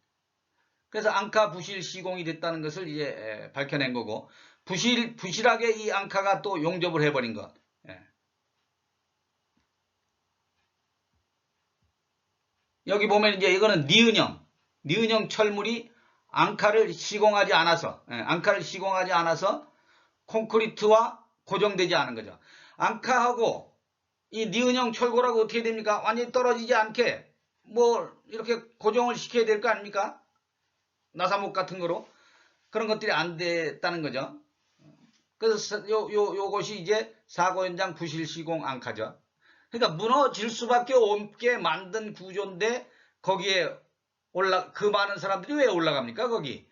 그래서 앙카 부실 시공이 됐다는 것을 이제 밝혀낸 거고 부실하게 이 앙카가 또 용접을 해버린 것. 여기 보면 이제 이거는 니은형 철물이 앙카를 시공하지 않아서 콘크리트와 고정되지 않은 거죠. 앙카하고 이 니은형 철골하고 어떻게 됩니까? 완전히 떨어지지 않게 뭐 이렇게 고정을 시켜야 될 거 아닙니까? 나사목 같은 거로 그런 것들이 안 됐다는 거죠. 그래서 요것이 이제 사고 현장 부실 시공 앙카죠. 그러니까 무너질 수밖에 없게 만든 구조인데 거기에 그 많은 사람들이 왜 올라갑니까? 거기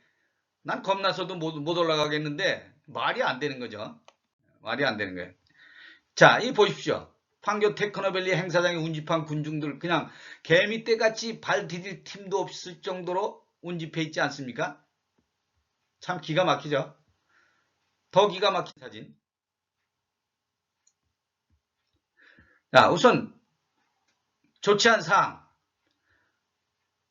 난 겁나서도 못 올라가겠는데 말이 안 되는 거죠. 말이 안 되는 거예요. 자, 이 보십시오. 판교 테크노밸리 행사장의 운집한 군중들 그냥 개미떼같이 발 디딜 틈도 없을 정도로 운집해 있지 않습니까? 참 기가 막히죠. 더 기가 막힌 사진. 자, 우선 조치한 사항.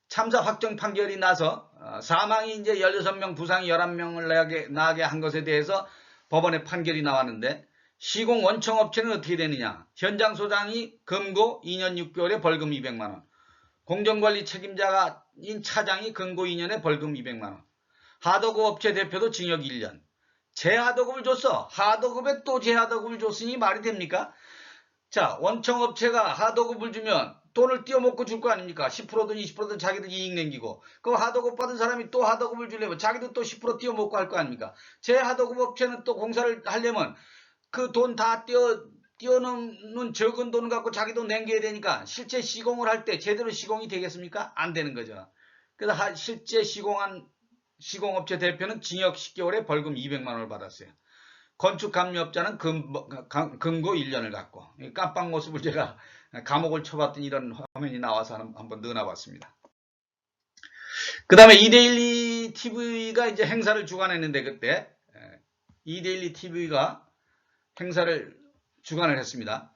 참사 확정 판결이 나서 사망이 이제 16명, 부상이 11명을 나게 한 것에 대해서 법원에 판결이 나왔는데 시공 원청업체는 어떻게 되느냐. 현장 소장이 금고 2년 6개월에 벌금 200만원. 공정관리 책임자인 차장이 금고 2년에 벌금 200만원. 하도급 업체 대표도 징역 1년. 재하도급을 줬어. 하도급에 또 재하도급을 줬으니 말이 됩니까? 자, 원청업체가 하도급을 주면 돈을 띄어먹고 줄 거 아닙니까? 10%든 20%든 자기들 이익 남기고 그 하도급 받은 사람이 또 하도급을 주려면 자기도 또 10% 띄어먹고 할 거 아닙니까? 재하도급 업체는 또 공사를 하려면 그 돈 다 띄어놓는 적은 돈을 갖고 자기도 남겨야 되니까 실제 시공을 할 때 제대로 시공이 되겠습니까? 안 되는 거죠. 그래서 실제 시공한 시공업체 대표는 징역 10개월에 벌금 200만 원을 받았어요. 건축감리업자는 금고 1년을 갖고 깜빡 모습을 제가 감옥을 쳐봤던 이런 화면이 나와서 한번 넣어놔봤습니다. 그 다음에 이데일리 TV가 이제 행사를 주관했는데 그때 이데일리 TV가 행사를 주관을 했습니다.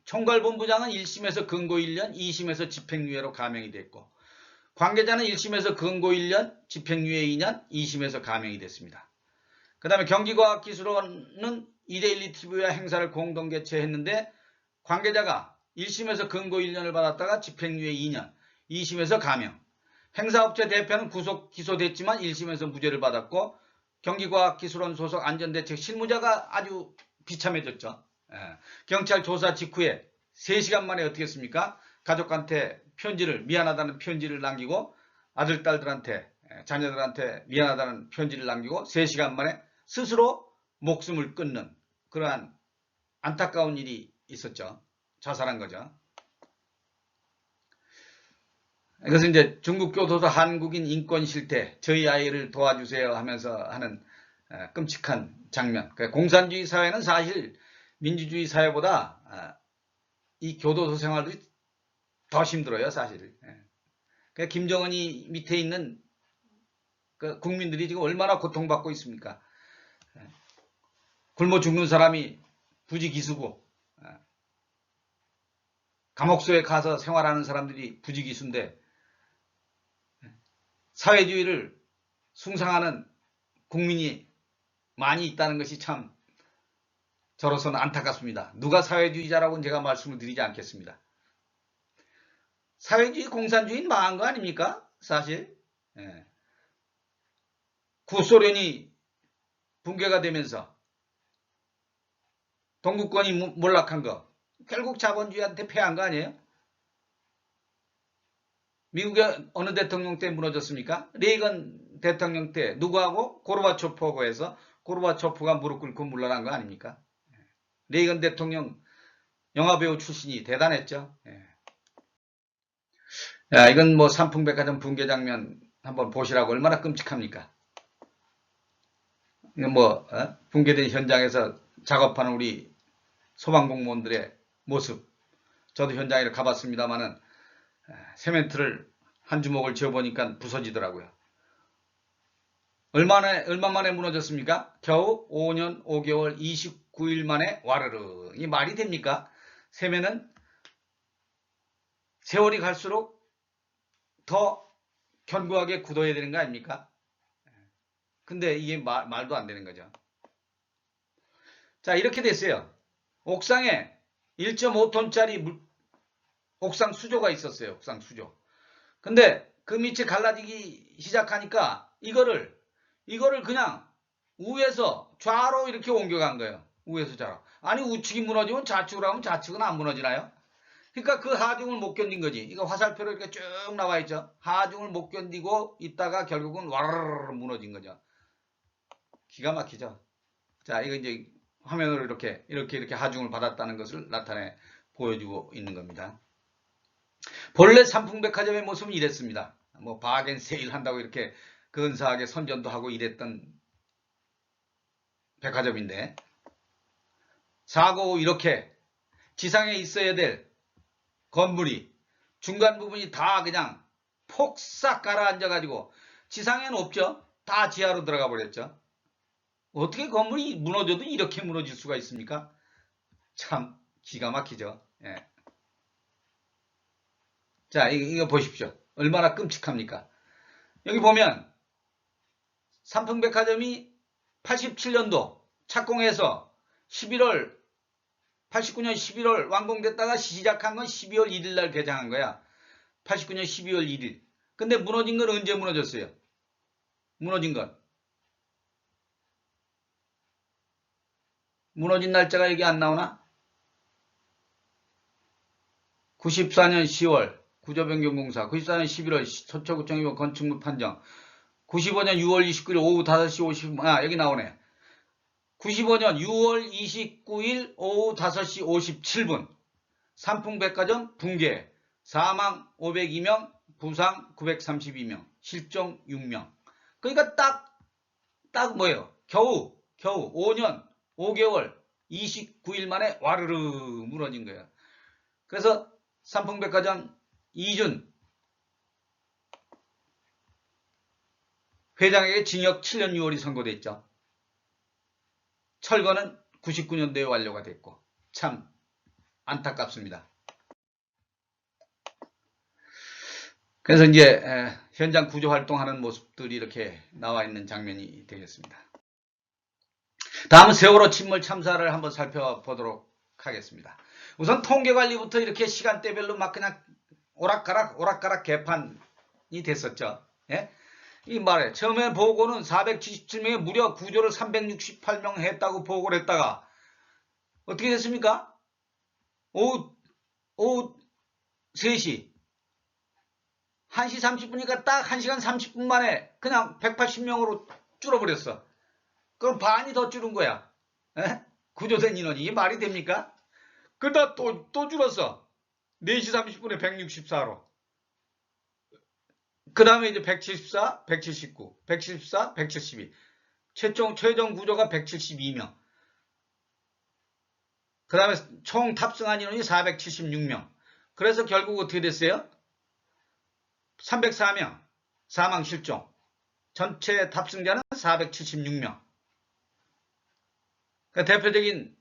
총괄본부장은 1심에서 근고 1년, 2심에서 집행유예로 감형이 됐고 관계자는 1심에서 근고 1년, 집행유예 2년, 2심에서 감형이 됐습니다. 그 다음에 경기과학기술원은 이데일리 TV와 행사를 공동 개최했는데 관계자가 1심에서 근고 1년을 받았다가 집행유예 2년, 2심에서 감형. 행사업체 대표는 구속 기소됐지만 1심에서 무죄를 받았고 경기과학기술원 소속 안전대책 실무자가 아주 비참해졌죠. 경찰 조사 직후에 3시간 만에 어떻게 했습니까? 가족한테 편지를 미안하다는 편지를 남기고 아들, 딸들한테 자녀들한테 미안하다는 편지를 남기고 3시간 만에 스스로 목숨을 끊는 그러한 안타까운 일이 있었죠. 자살한 거죠. 이것은 이제 중국 교도소 한국인 인권 실태 저희 아이를 도와주세요 하면서 하는 끔찍한 장면. 공산주의 사회는 사실 민주주의 사회보다 이 교도소 생활들이 더 힘들어요, 사실. 김정은이 밑에 있는 그 국민들이 지금 얼마나 고통받고 있습니까? 굶어 죽는 사람이 부지기수고 감옥소에 가서 생활하는 사람들이 부지기수인데 사회주의를 숭상하는 국민이 많이 있다는 것이 참 저로서는 안타깝습니다. 누가 사회주의자라고는 제가 말씀을 드리지 않겠습니다. 사회주의, 공산주의는 망한 거 아닙니까? 사실. 구소련이 붕괴가 되면서 동구권이 몰락한 거 결국 자본주의한테 패한 거 아니에요? 미국의 어느 대통령 때 무너졌습니까? 레이건 대통령 때 누구하고? 고르바초프하고 해서 고르바초프가 무릎 꿇고 물러난 거 아닙니까? 레이건 대통령 영화배우 출신이 대단했죠. 야, 이건 뭐 삼풍백화점 붕괴 장면 한번 보시라고 얼마나 끔찍합니까? 이건 뭐 붕괴된 현장에서 작업하는 우리 소방공무원들의 모습. 저도 현장에 가봤습니다만은 세멘트를 한 주먹을 쥐어보니까 부서지더라고요. 얼마 만에 무너졌습니까? 겨우 5년 5개월 29일 만에 와르르. 이 말이 됩니까? 세면은 세월이 갈수록 더 견고하게 굳어야 되는 거 아닙니까? 근데 이게 말도 안 되는 거죠. 자, 이렇게 됐어요. 옥상에 1.5톤짜리 옥상 수조가 있었어요. 옥상 수조. 근데 그 밑이 갈라지기 시작하니까 이거를 그냥 우에서 좌로 이렇게 옮겨간 거예요. 우에서 좌로. 아니 우측이 무너지면 좌측으로 하면 좌측은 안 무너지나요? 그러니까 그 하중을 못 견딘 거지. 이거 화살표로 이렇게 쭉 나와 있죠. 하중을 못 견디고 있다가 결국은 와르르 무너진 거죠. 기가 막히죠. 자, 이거 이제 화면으로 이렇게 하중을 받았다는 것을 나타내 보여주고 있는 겁니다. 본래 삼풍백화점의 모습은 이랬습니다. 뭐 바겐세일 한다고 이렇게 근사하게 선전도 하고 이랬던 백화점인데 사고 후 이렇게 지상에 있어야 될 건물이 중간 부분이 다 그냥 폭삭 가라앉아가지고 지상에는 없죠. 다 지하로 들어가 버렸죠. 어떻게 건물이 무너져도 이렇게 무너질 수가 있습니까? 참 기가 막히죠. 예. 자, 이거 보십시오. 얼마나 끔찍합니까? 여기 보면 삼풍백화점이 87년도 착공해서 89년 11월 완공됐다가 시작한 건 12월 1일 날 개장한 거야. 89년 12월 1일. 근데 무너진 건 언제 무너졌어요? 무너진 건. 무너진 날짜가 여기 안 나오나? 94년 10월 구조변경공사, 94년 11월 서초구청이고 건축물 판정, 95년 6월 29일 오후 5시 50분, 여기 나오네. 95년 6월 29일 오후 5시 57분, 삼풍백화점 붕괴, 사망 502명, 부상 932명, 실종 6명. 그러니까 딱 뭐예요? 겨우 5년 5개월 29일 만에 와르르 무너진 거예요. 그래서 삼풍백화점 이준 회장에게 징역 7년 6월이 선고됐죠. 철거는 99년도에 완료가 됐고 참 안타깝습니다. 그래서 이제 현장 구조 활동하는 모습들이 이렇게 나와 있는 장면이 되겠습니다. 다음은 세월호 침몰 참사를 한번 살펴보도록 하겠습니다. 우선 통계관리부터 이렇게 시간대별로 막 그냥 오락가락 개판이 됐었죠. 예? 이 말에 처음에 보고는 477명에 무려 구조를 368명 했다고 보고를 했다가 어떻게 됐습니까? 오후 3시 1시 30분이니까 딱 1시간 30분 만에 그냥 180명으로 줄어버렸어. 그럼 반이 더 줄은 거야. 에? 구조된 인원이. 이게 말이 됩니까? 그러다 또 줄었어. 4시 30분에 164로. 그 다음에 이제 174, 179, 174, 172. 최종 구조가 172명. 그 다음에 총 탑승한 인원이 476명. 그래서 결국 어떻게 됐어요? 304명 사망 실종. 전체 탑승자는 476명. 그러니까 대표적인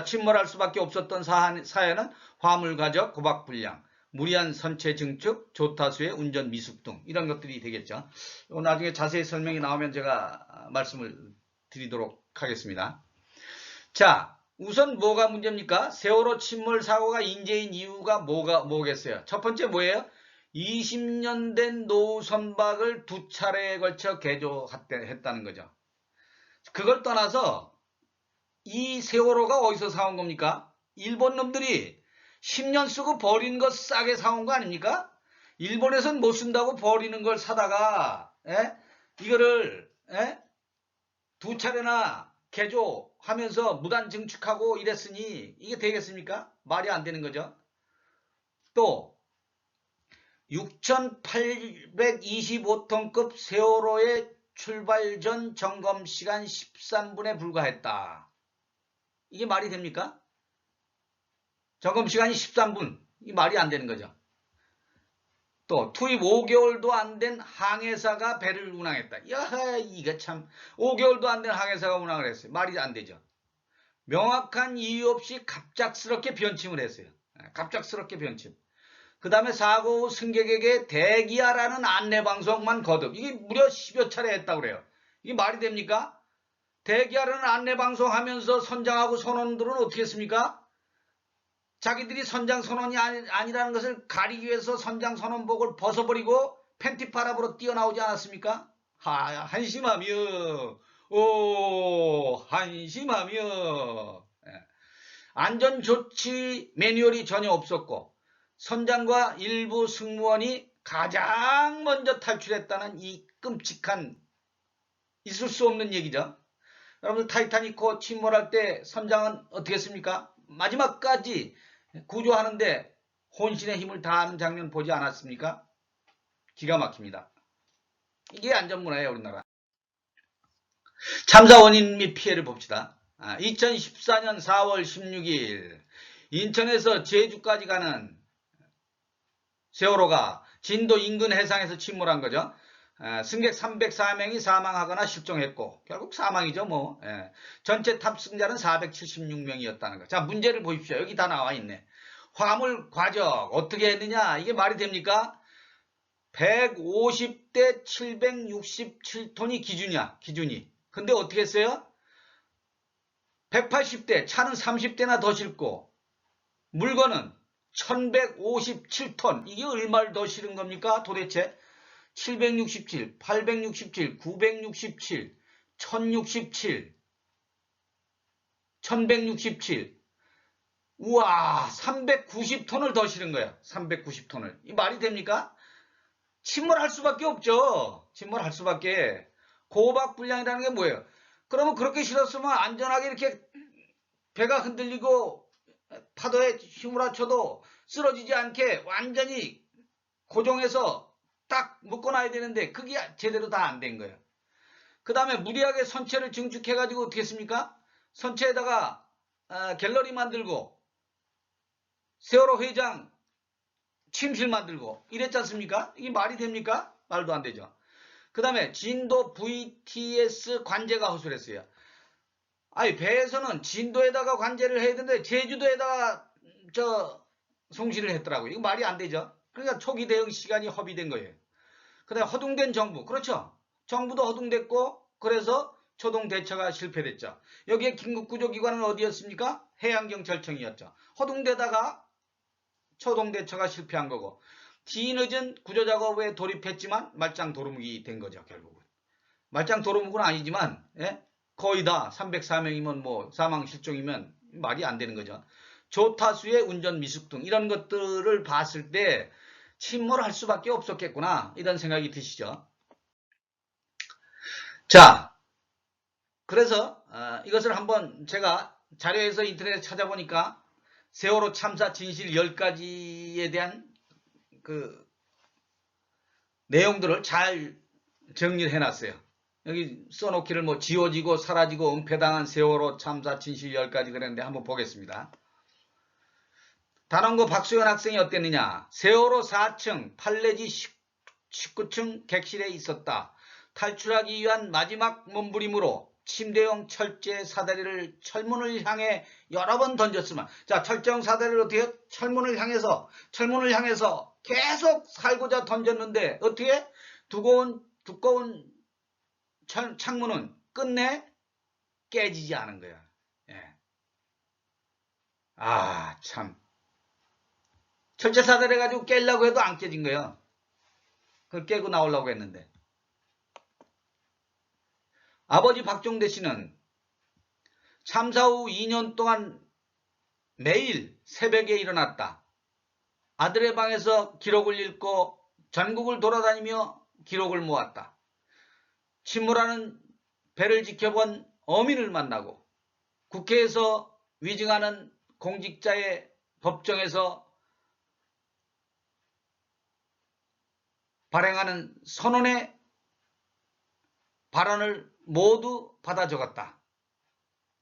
침몰할 수밖에 없었던 사연은 화물 가적, 고박 불량, 무리한 선체 증축, 조타수의 운전 미숙 등 이런 것들이 되겠죠. 나중에 자세히 설명이 나오면 제가 말씀을 드리도록 하겠습니다. 자, 우선 뭐가 문제입니까? 세월호 침몰 사고가 인재인 이유가 뭐겠어요? 첫 번째 뭐예요? 20년 된 노후 선박을 2차례에 걸쳐 개조했다는 거죠. 그걸 떠나서 이 세월호가 어디서 사온 겁니까? 일본 놈들이 10년 쓰고 버리는 거 싸게 사온 거 아닙니까? 일본에선 못 쓴다고 버리는 걸 사다가 이거를 2차례나 개조하면서 무단 증축하고 이랬으니 이게 되겠습니까? 말이 안 되는 거죠. 또 6,825톤급 세월호의 출발 전 점검 시간 13분에 불과했다. 이게 말이 됩니까? 점검 시간이 13분. 이게 말이 안 되는 거죠. 또 투입 5개월도 안 된 항해사가 배를 운항했다. 야, 이거 참 5개월도 안 된 항해사가 운항을 했어요. 말이 안 되죠. 명확한 이유 없이 갑작스럽게 변침을 했어요. 갑작스럽게 변침. 그 다음에 사고 후 승객에게 대기하라는 안내방송만 거듭. 이게 무려 10여 차례 했다고 그래요. 이게 말이 됩니까? 대기하라는 안내방송 하면서 선장하고 선원들은 어떻게 했습니까? 자기들이 선장 선원이 아니라는 것을 가리기 위해서 선장 선원복을 벗어버리고 팬티파랍으로 뛰어나오지 않았습니까? 한심하며 한심하며. 안전조치 매뉴얼이 전혀 없었고 선장과 일부 승무원이 가장 먼저 탈출했다는 이 끔찍한, 있을 수 없는 얘기죠. 여러분들 타이타닉호 침몰할 때 선장은 어떻게 했습니까? 마지막까지 구조하는데 혼신의 힘을 다하는 장면 보지 않았습니까? 기가 막힙니다. 이게 안전문화예요, 우리나라. 참사 원인 및 피해를 봅시다. 2014년 4월 16일 인천에서 제주까지 가는 세월호가 진도 인근 해상에서 침몰한 거죠. 승객 304명이 사망하거나 실종했고 결국 사망이죠 뭐. 전체 탑승자는 476명이었다는 거. 자, 문제를 보십시오. 여기 다 나와 있네. 화물 과적 어떻게 했느냐, 이게 말이 됩니까? 150대 767톤이 기준이. 근데 어떻게 했어요? 180대, 차는 30대나 더 싣고 물건은 1157톤. 이게 얼마를 더 실은 겁니까? 도대체 767, 867, 967, 1067, 1167. 우와, 390톤을 더 실은 거야. 390톤을. 이 말이 됩니까? 침몰할 수밖에 없죠. 침몰할 수밖에. 고박불량이라는 게 뭐예요? 그러면 그렇게 실었으면 안전하게 이렇게 배가 흔들리고 파도에 휘몰아쳐도 쓰러지지 않게 완전히 고정해서 딱 묶어놔야 되는데 그게 제대로 다 안 된 거예요. 그 다음에 무리하게 선체를 증축해가지고 어떻게 했습니까? 선체에다가 갤러리 만들고 세월호 회장 침실 만들고 이랬지 않습니까? 이게 말이 됩니까? 말도 안 되죠. 그 다음에 진도 VTS 관제가 허술했어요. 아니, 배에서는 진도에다가 관제를 해야 되는데 제주도에다가 송시를 했더라고요. 이거 말이 안 되죠. 그러니까 초기 대응 시간이 허비된 거예요. 그 다음에 허둥된 정부. 그렇죠. 정부도 허둥댔고 그래서 초동 대처가 실패됐죠. 여기에 긴급구조기관은 어디였습니까? 해양경찰청이었죠. 허둥대다가 초동 대처가 실패한 거고 뒤늦은 구조작업에 돌입했지만 말짱 도루묵이 된 거죠. 결국은. 말짱 도루묵은 아니지만 거의 다 304명이면 뭐 사망 실종이면 말이 안 되는 거죠. 조타수의 운전 미숙 등 이런 것들을 봤을 때 침몰할 수밖에 없었겠구나 이런 생각이 드시죠. 자, 그래서 이것을 한번 제가 자료에서 인터넷에 찾아보니까 세월호 참사 진실 10가지에 대한 그 내용들을 잘 정리를 해놨어요. 여기 써놓기를 뭐 지워지고 사라지고 은폐당한 세월호 참사 진실 10가지 그랬는데 한번 보겠습니다. 단원고 박수현 학생이 어땠느냐. 세월호 4층 판례지 19층 객실에 있었다. 탈출하기 위한 마지막 몸부림으로 침대용 철제 사다리를 철문을 향해 여러 번 던졌으면 자 철제용 사다리를 어떻게 철문을 향해서 계속 살고자 던졌는데 어떻게 두꺼운 창문은 끝내 깨지지 않은 거야. 예. 아, 참. 철제 사다리 가지고 깨려고 해도 안 깨진 거야. 그걸 깨고 나오려고 했는데. 아버지 박종대 씨는 참사 후 2년 동안 매일 새벽에 일어났다. 아들의 방에서 기록을 읽고 전국을 돌아다니며 기록을 모았다. 침몰하는 배를 지켜본 어민을 만나고 국회에서 위증하는 공직자의 법정에서 발행하는 선언의 발언을 모두 받아 적었다.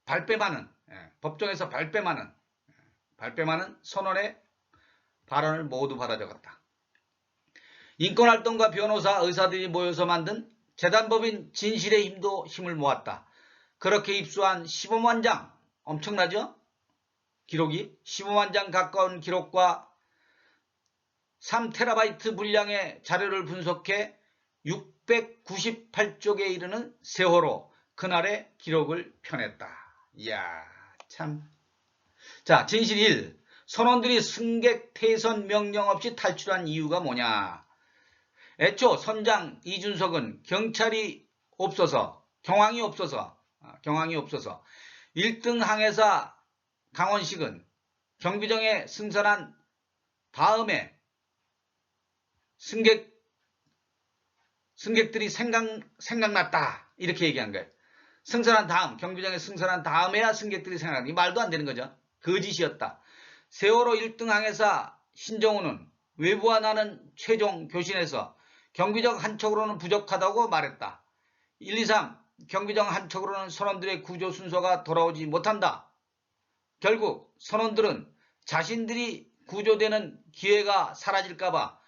발뺌하는 법정에서 발뺌하는 선언의 발언을 모두 받아 적었다. 인권활동가, 변호사, 의사들이 모여서 만든 재단법인 진실의 힘도 힘을 모았다. 그렇게 입수한 15만 장, 엄청나죠? 기록이 15만 장 가까운 기록과 3TB 분량의 자료를 분석해 698쪽에 이르는 세월호 그날의 기록을 펴냈다. 이야, 참. 자, 진실 1. 선원들이 승객 퇴선 명령 없이 탈출한 이유가 뭐냐? 애초 선장 이준석은 경황이 없어서 1등 항해사 강원식은 경비정에 승선한 다음에 승객들이 생각났다. 이렇게 얘기한 거예요. 경비정에 승선한 다음에야 승객들이 생각났다. 이 말도 안 되는 거죠. 거짓이었다. 세월호 1등 항해사 신정우는 외부와 나는 최종 교신에서 경비정 한 척으로는 부족하다고 말했다. 1, 2, 3 경비정 한 척으로는 선원들의 구조 순서가 돌아오지 못한다. 결국 선원들은 자신들이 구조되는 기회가 사라질까봐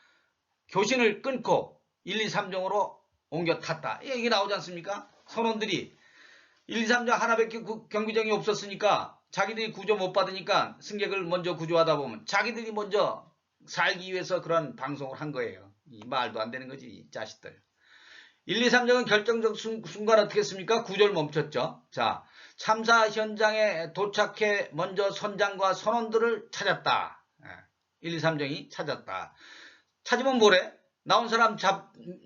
교신을 끊고 1, 2, 3정으로 옮겨 탔다. 이게 나오지 않습니까? 선원들이 1, 2, 3정 하나밖에 경비정이 없었으니까 자기들이 구조 못 받으니까 승객을 먼저 구조하다 보면 자기들이 먼저 살기 위해서 그런 방송을 한 거예요. 이 말도 안 되는 거지, 이 자식들. 1, 2, 3정은 결정적 순간 어떻게 했습니까? 구조를 멈췄죠. 자, 참사 현장에 도착해 먼저 선장과 선원들을 찾았다. 1, 2, 3정이 찾았다. 찾으면 뭐래? 나온 사람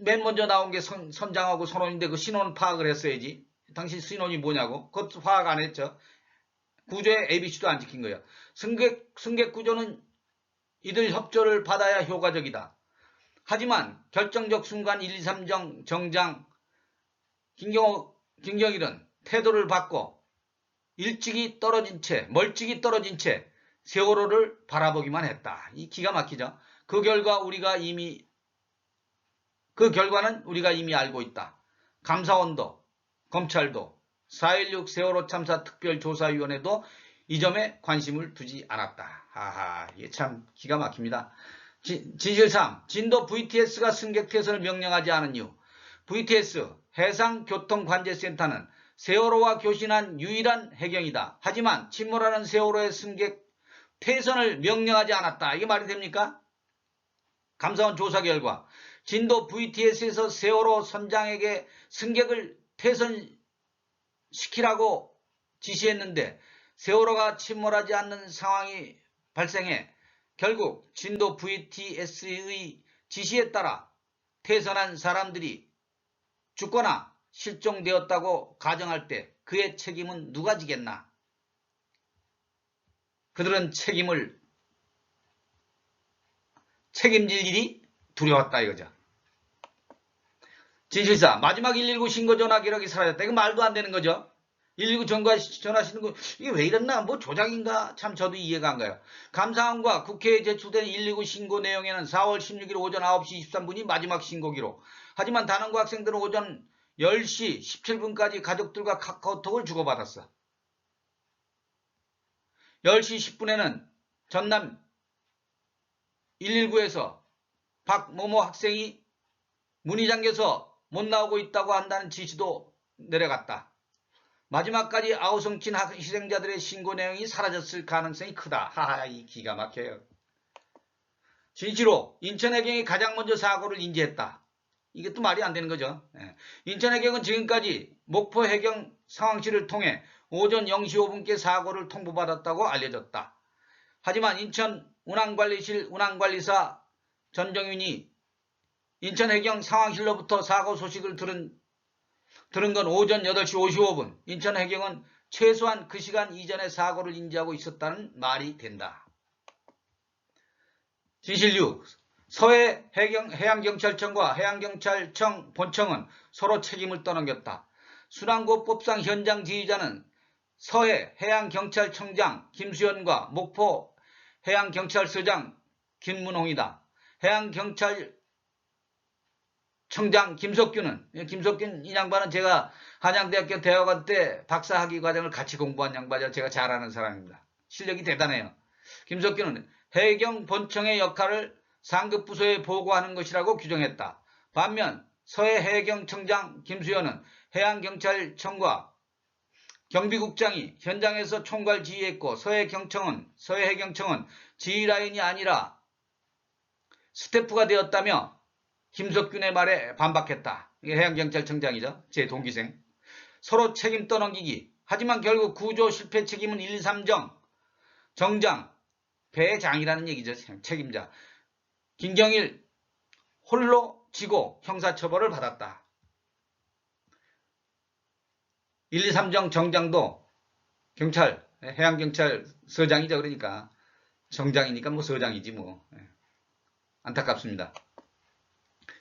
맨 먼저 나온 게 선장하고 선원인데 그 신원 파악을 했어야지. 당신 신원이 뭐냐고? 그것도 파악 안 했죠. 구조의 ABC도 안 지킨 거예요. 승객 구조는 이들 협조를 받아야 효과적이다. 하지만 결정적 순간 1, 2, 3정 정장 김경일은 태도를 바꿔 멀찍이 떨어진 채 세월호를 바라보기만 했다. 이 기가 막히죠. 그 결과는 우리가 이미 알고 있다. 감사원도, 검찰도, 4.16 세월호 참사 특별조사위원회도 이 점에 관심을 두지 않았다. 하하, 이게 참 기가 막힙니다. 진실 3. 진도 VTS가 승객 퇴선을 명령하지 않은 이유. VTS 해상교통관제센터는 세월호와 교신한 유일한 해경이다. 하지만 침몰하는 세월호의 승객 퇴선을 명령하지 않았다. 이게 말이 됩니까? 감사원 조사 결과 진도 VTS에서 세월호 선장에게 승객을 퇴선시키라고 지시했는데 세월호가 침몰하지 않는 상황이 발생해 결국 진도 VTS의 지시에 따라 퇴선한 사람들이 죽거나 실종되었다고 가정할 때 그의 책임은 누가 지겠나? 그들은 책임질 일이 두려웠다 이거죠. 진실사 마지막 119 신고 전화 기록이 사라졌다. 이거 말도 안 되는 거죠. 119 전화하시는 거 이게 왜 이랬나? 뭐 조작인가? 참 저도 이해가 안 가요. 감사원과 국회에 제출된 119 신고 내용에는 4월 16일 오전 9시 23분이 마지막 신고 기록. 하지만 단원고 학생들은 오전 10시 17분까지 가족들과 카카오톡을 주고받았어. 10시 10분에는 전남 119에서 박모모 학생이 문이 잠겨서 못 나오고 있다고 한다는 지시도 내려갔다. 마지막까지 아우성친 희생자들의 신고 내용이 사라졌을 가능성이 크다. 하하, 이 기가 막혀요. 진시로 인천해경이 가장 먼저 사고를 인지했다. 이게 또 말이 안 되는 거죠. 인천해경은 지금까지 목포해경 상황실을 통해 오전 0시 5분께 사고를 통보받았다고 알려졌다. 하지만 인천 운항관리실 운항관리사 전정윤이 인천해경 상황실로부터 사고 소식을 들은 건 오전 8시 55분. 인천해경은 최소한 그 시간 이전에 사고를 인지하고 있었다는 말이 된다. 진실 6. 서해 해양경찰청과 해양경찰청 본청은 서로 책임을 떠넘겼다. 순환고법상 현장 지휘자는 서해 해양경찰청장 김수현과 목포 해양경찰서장 김문홍이다. 해양경찰청장 김석균 이 양반은 제가 한양대학교 대학원 때 박사학위 과정을 같이 공부한 양반이라 제가 잘 아는 사람입니다. 실력이 대단해요. 김석균은 해경본청의 역할을 상급부서에 보고하는 것이라고 규정했다. 반면 서해 해경청장 김수현은 해양경찰청과 경비국장이 현장에서 총괄 지휘했고 서해 해경청은 지휘라인이 아니라 스태프가 되었다며 김석균의 말에 반박했다. 이게 해양경찰청장이죠. 제 동기생. 서로 책임 떠넘기기. 하지만 결국 구조 실패 책임은 123정 정장 배장이라는 얘기죠. 책임자. 김경일 홀로 지고 형사처벌을 받았다. 123정 정장도 경찰, 해양경찰서장이죠. 그러니까 정장이니까 뭐 서장이지 뭐. 안타깝습니다.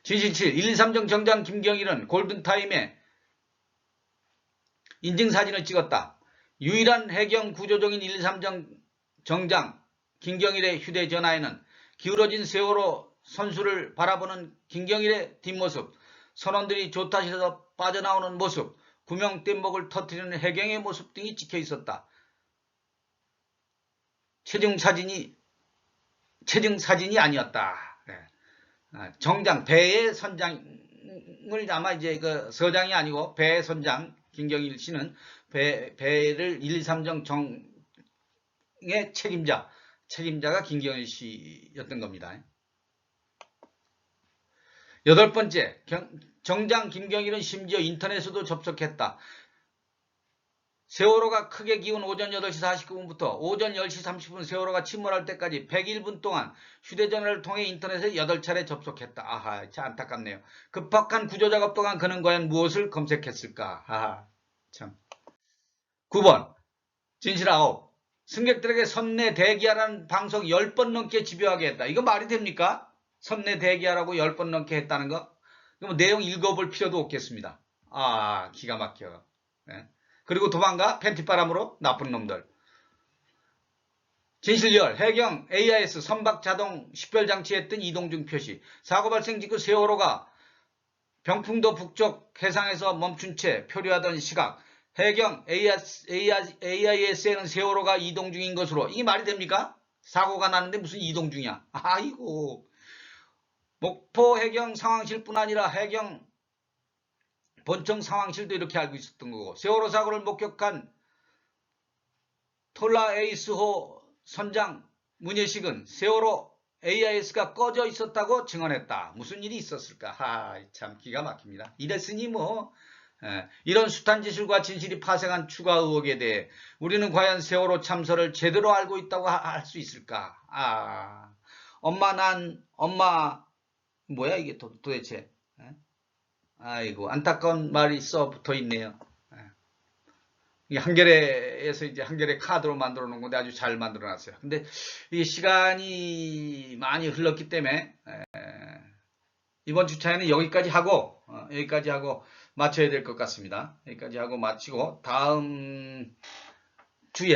진실 7. 123정 정장 김경일은 골든타임에 인증사진을 찍었다. 유일한 해경 구조종인 123정 정장 김경일의 휴대전화에는 기울어진 세월호 선수를 바라보는 김경일의 뒷모습, 선원들이 조타실에서 빠져나오는 모습, 구명뗏목을 터뜨리는 해경의 모습 등이 찍혀 있었다. 체증 사진이 아니었다. 정장 배의 선장을 아마 이제 그 서장이 아니고 배의 선장 김경일 씨는 배를 123정 정의 책임자가 김경일 씨였던 겁니다. 8번째, 정장 김경일은 심지어 인터넷에도 접속했다. 세월호가 크게 기운 오전 8시 49분부터 오전 10시 30분 세월호가 침몰할 때까지 101분 동안 휴대전화를 통해 인터넷에 8차례 접속했다. 아하, 참 안타깝네요. 급박한 구조작업 동안 그는 과연 무엇을 검색했을까? 아하, 참. 9번, 진실 9. 승객들에게 선내 대기하라는 방송 10번 넘게 집요하게 했다. 이거 말이 됩니까? 선내 대기하라고 10번 넘게 했다는 거? 그럼 내용 읽어볼 필요도 없겠습니다. 아, 기가 막혀. 네. 그리고 도망가? 팬티바람으로? 나쁜 놈들. 진실열, 해경, AIS, 선박 자동 식별장치 했던 이동중 표시. 사고 발생 직후 세월호가 병풍도 북쪽 해상에서 멈춘 채 표류하던 시각. 해경, AIS에는 세월호가 이동 중인 것으로. 이게 말이 됩니까? 사고가 났는데 무슨 이동 중이야. 아이고. 목포 해경 상황실뿐 아니라 해경 본청 상황실도 이렇게 알고 있었던 거고, 세월호 사고를 목격한 톨라 에이스호 선장 문예식은 세월호 AIS가 꺼져 있었다고 증언했다. 무슨 일이 있었을까? 참 기가 막힙니다. 이랬으니 뭐 이런 숱한 지술과 진실이 파생한 추가 의혹에 대해 우리는 과연 세월호 참사를 제대로 알고 있다고 할 수 있을까? 엄마 뭐야 이게 도대체? 아이고 안타까운 말이 써 붙어 있네요. 이 한겨레에서 이제 한겨레 카드로 만들어 놓은 건데 아주 잘 만들어 놨어요. 근데 이 시간이 많이 흘렀기 때문에 이번 주차에는 여기까지 하고 마쳐야 될 것 같습니다. 여기까지 하고 마치고 다음 주에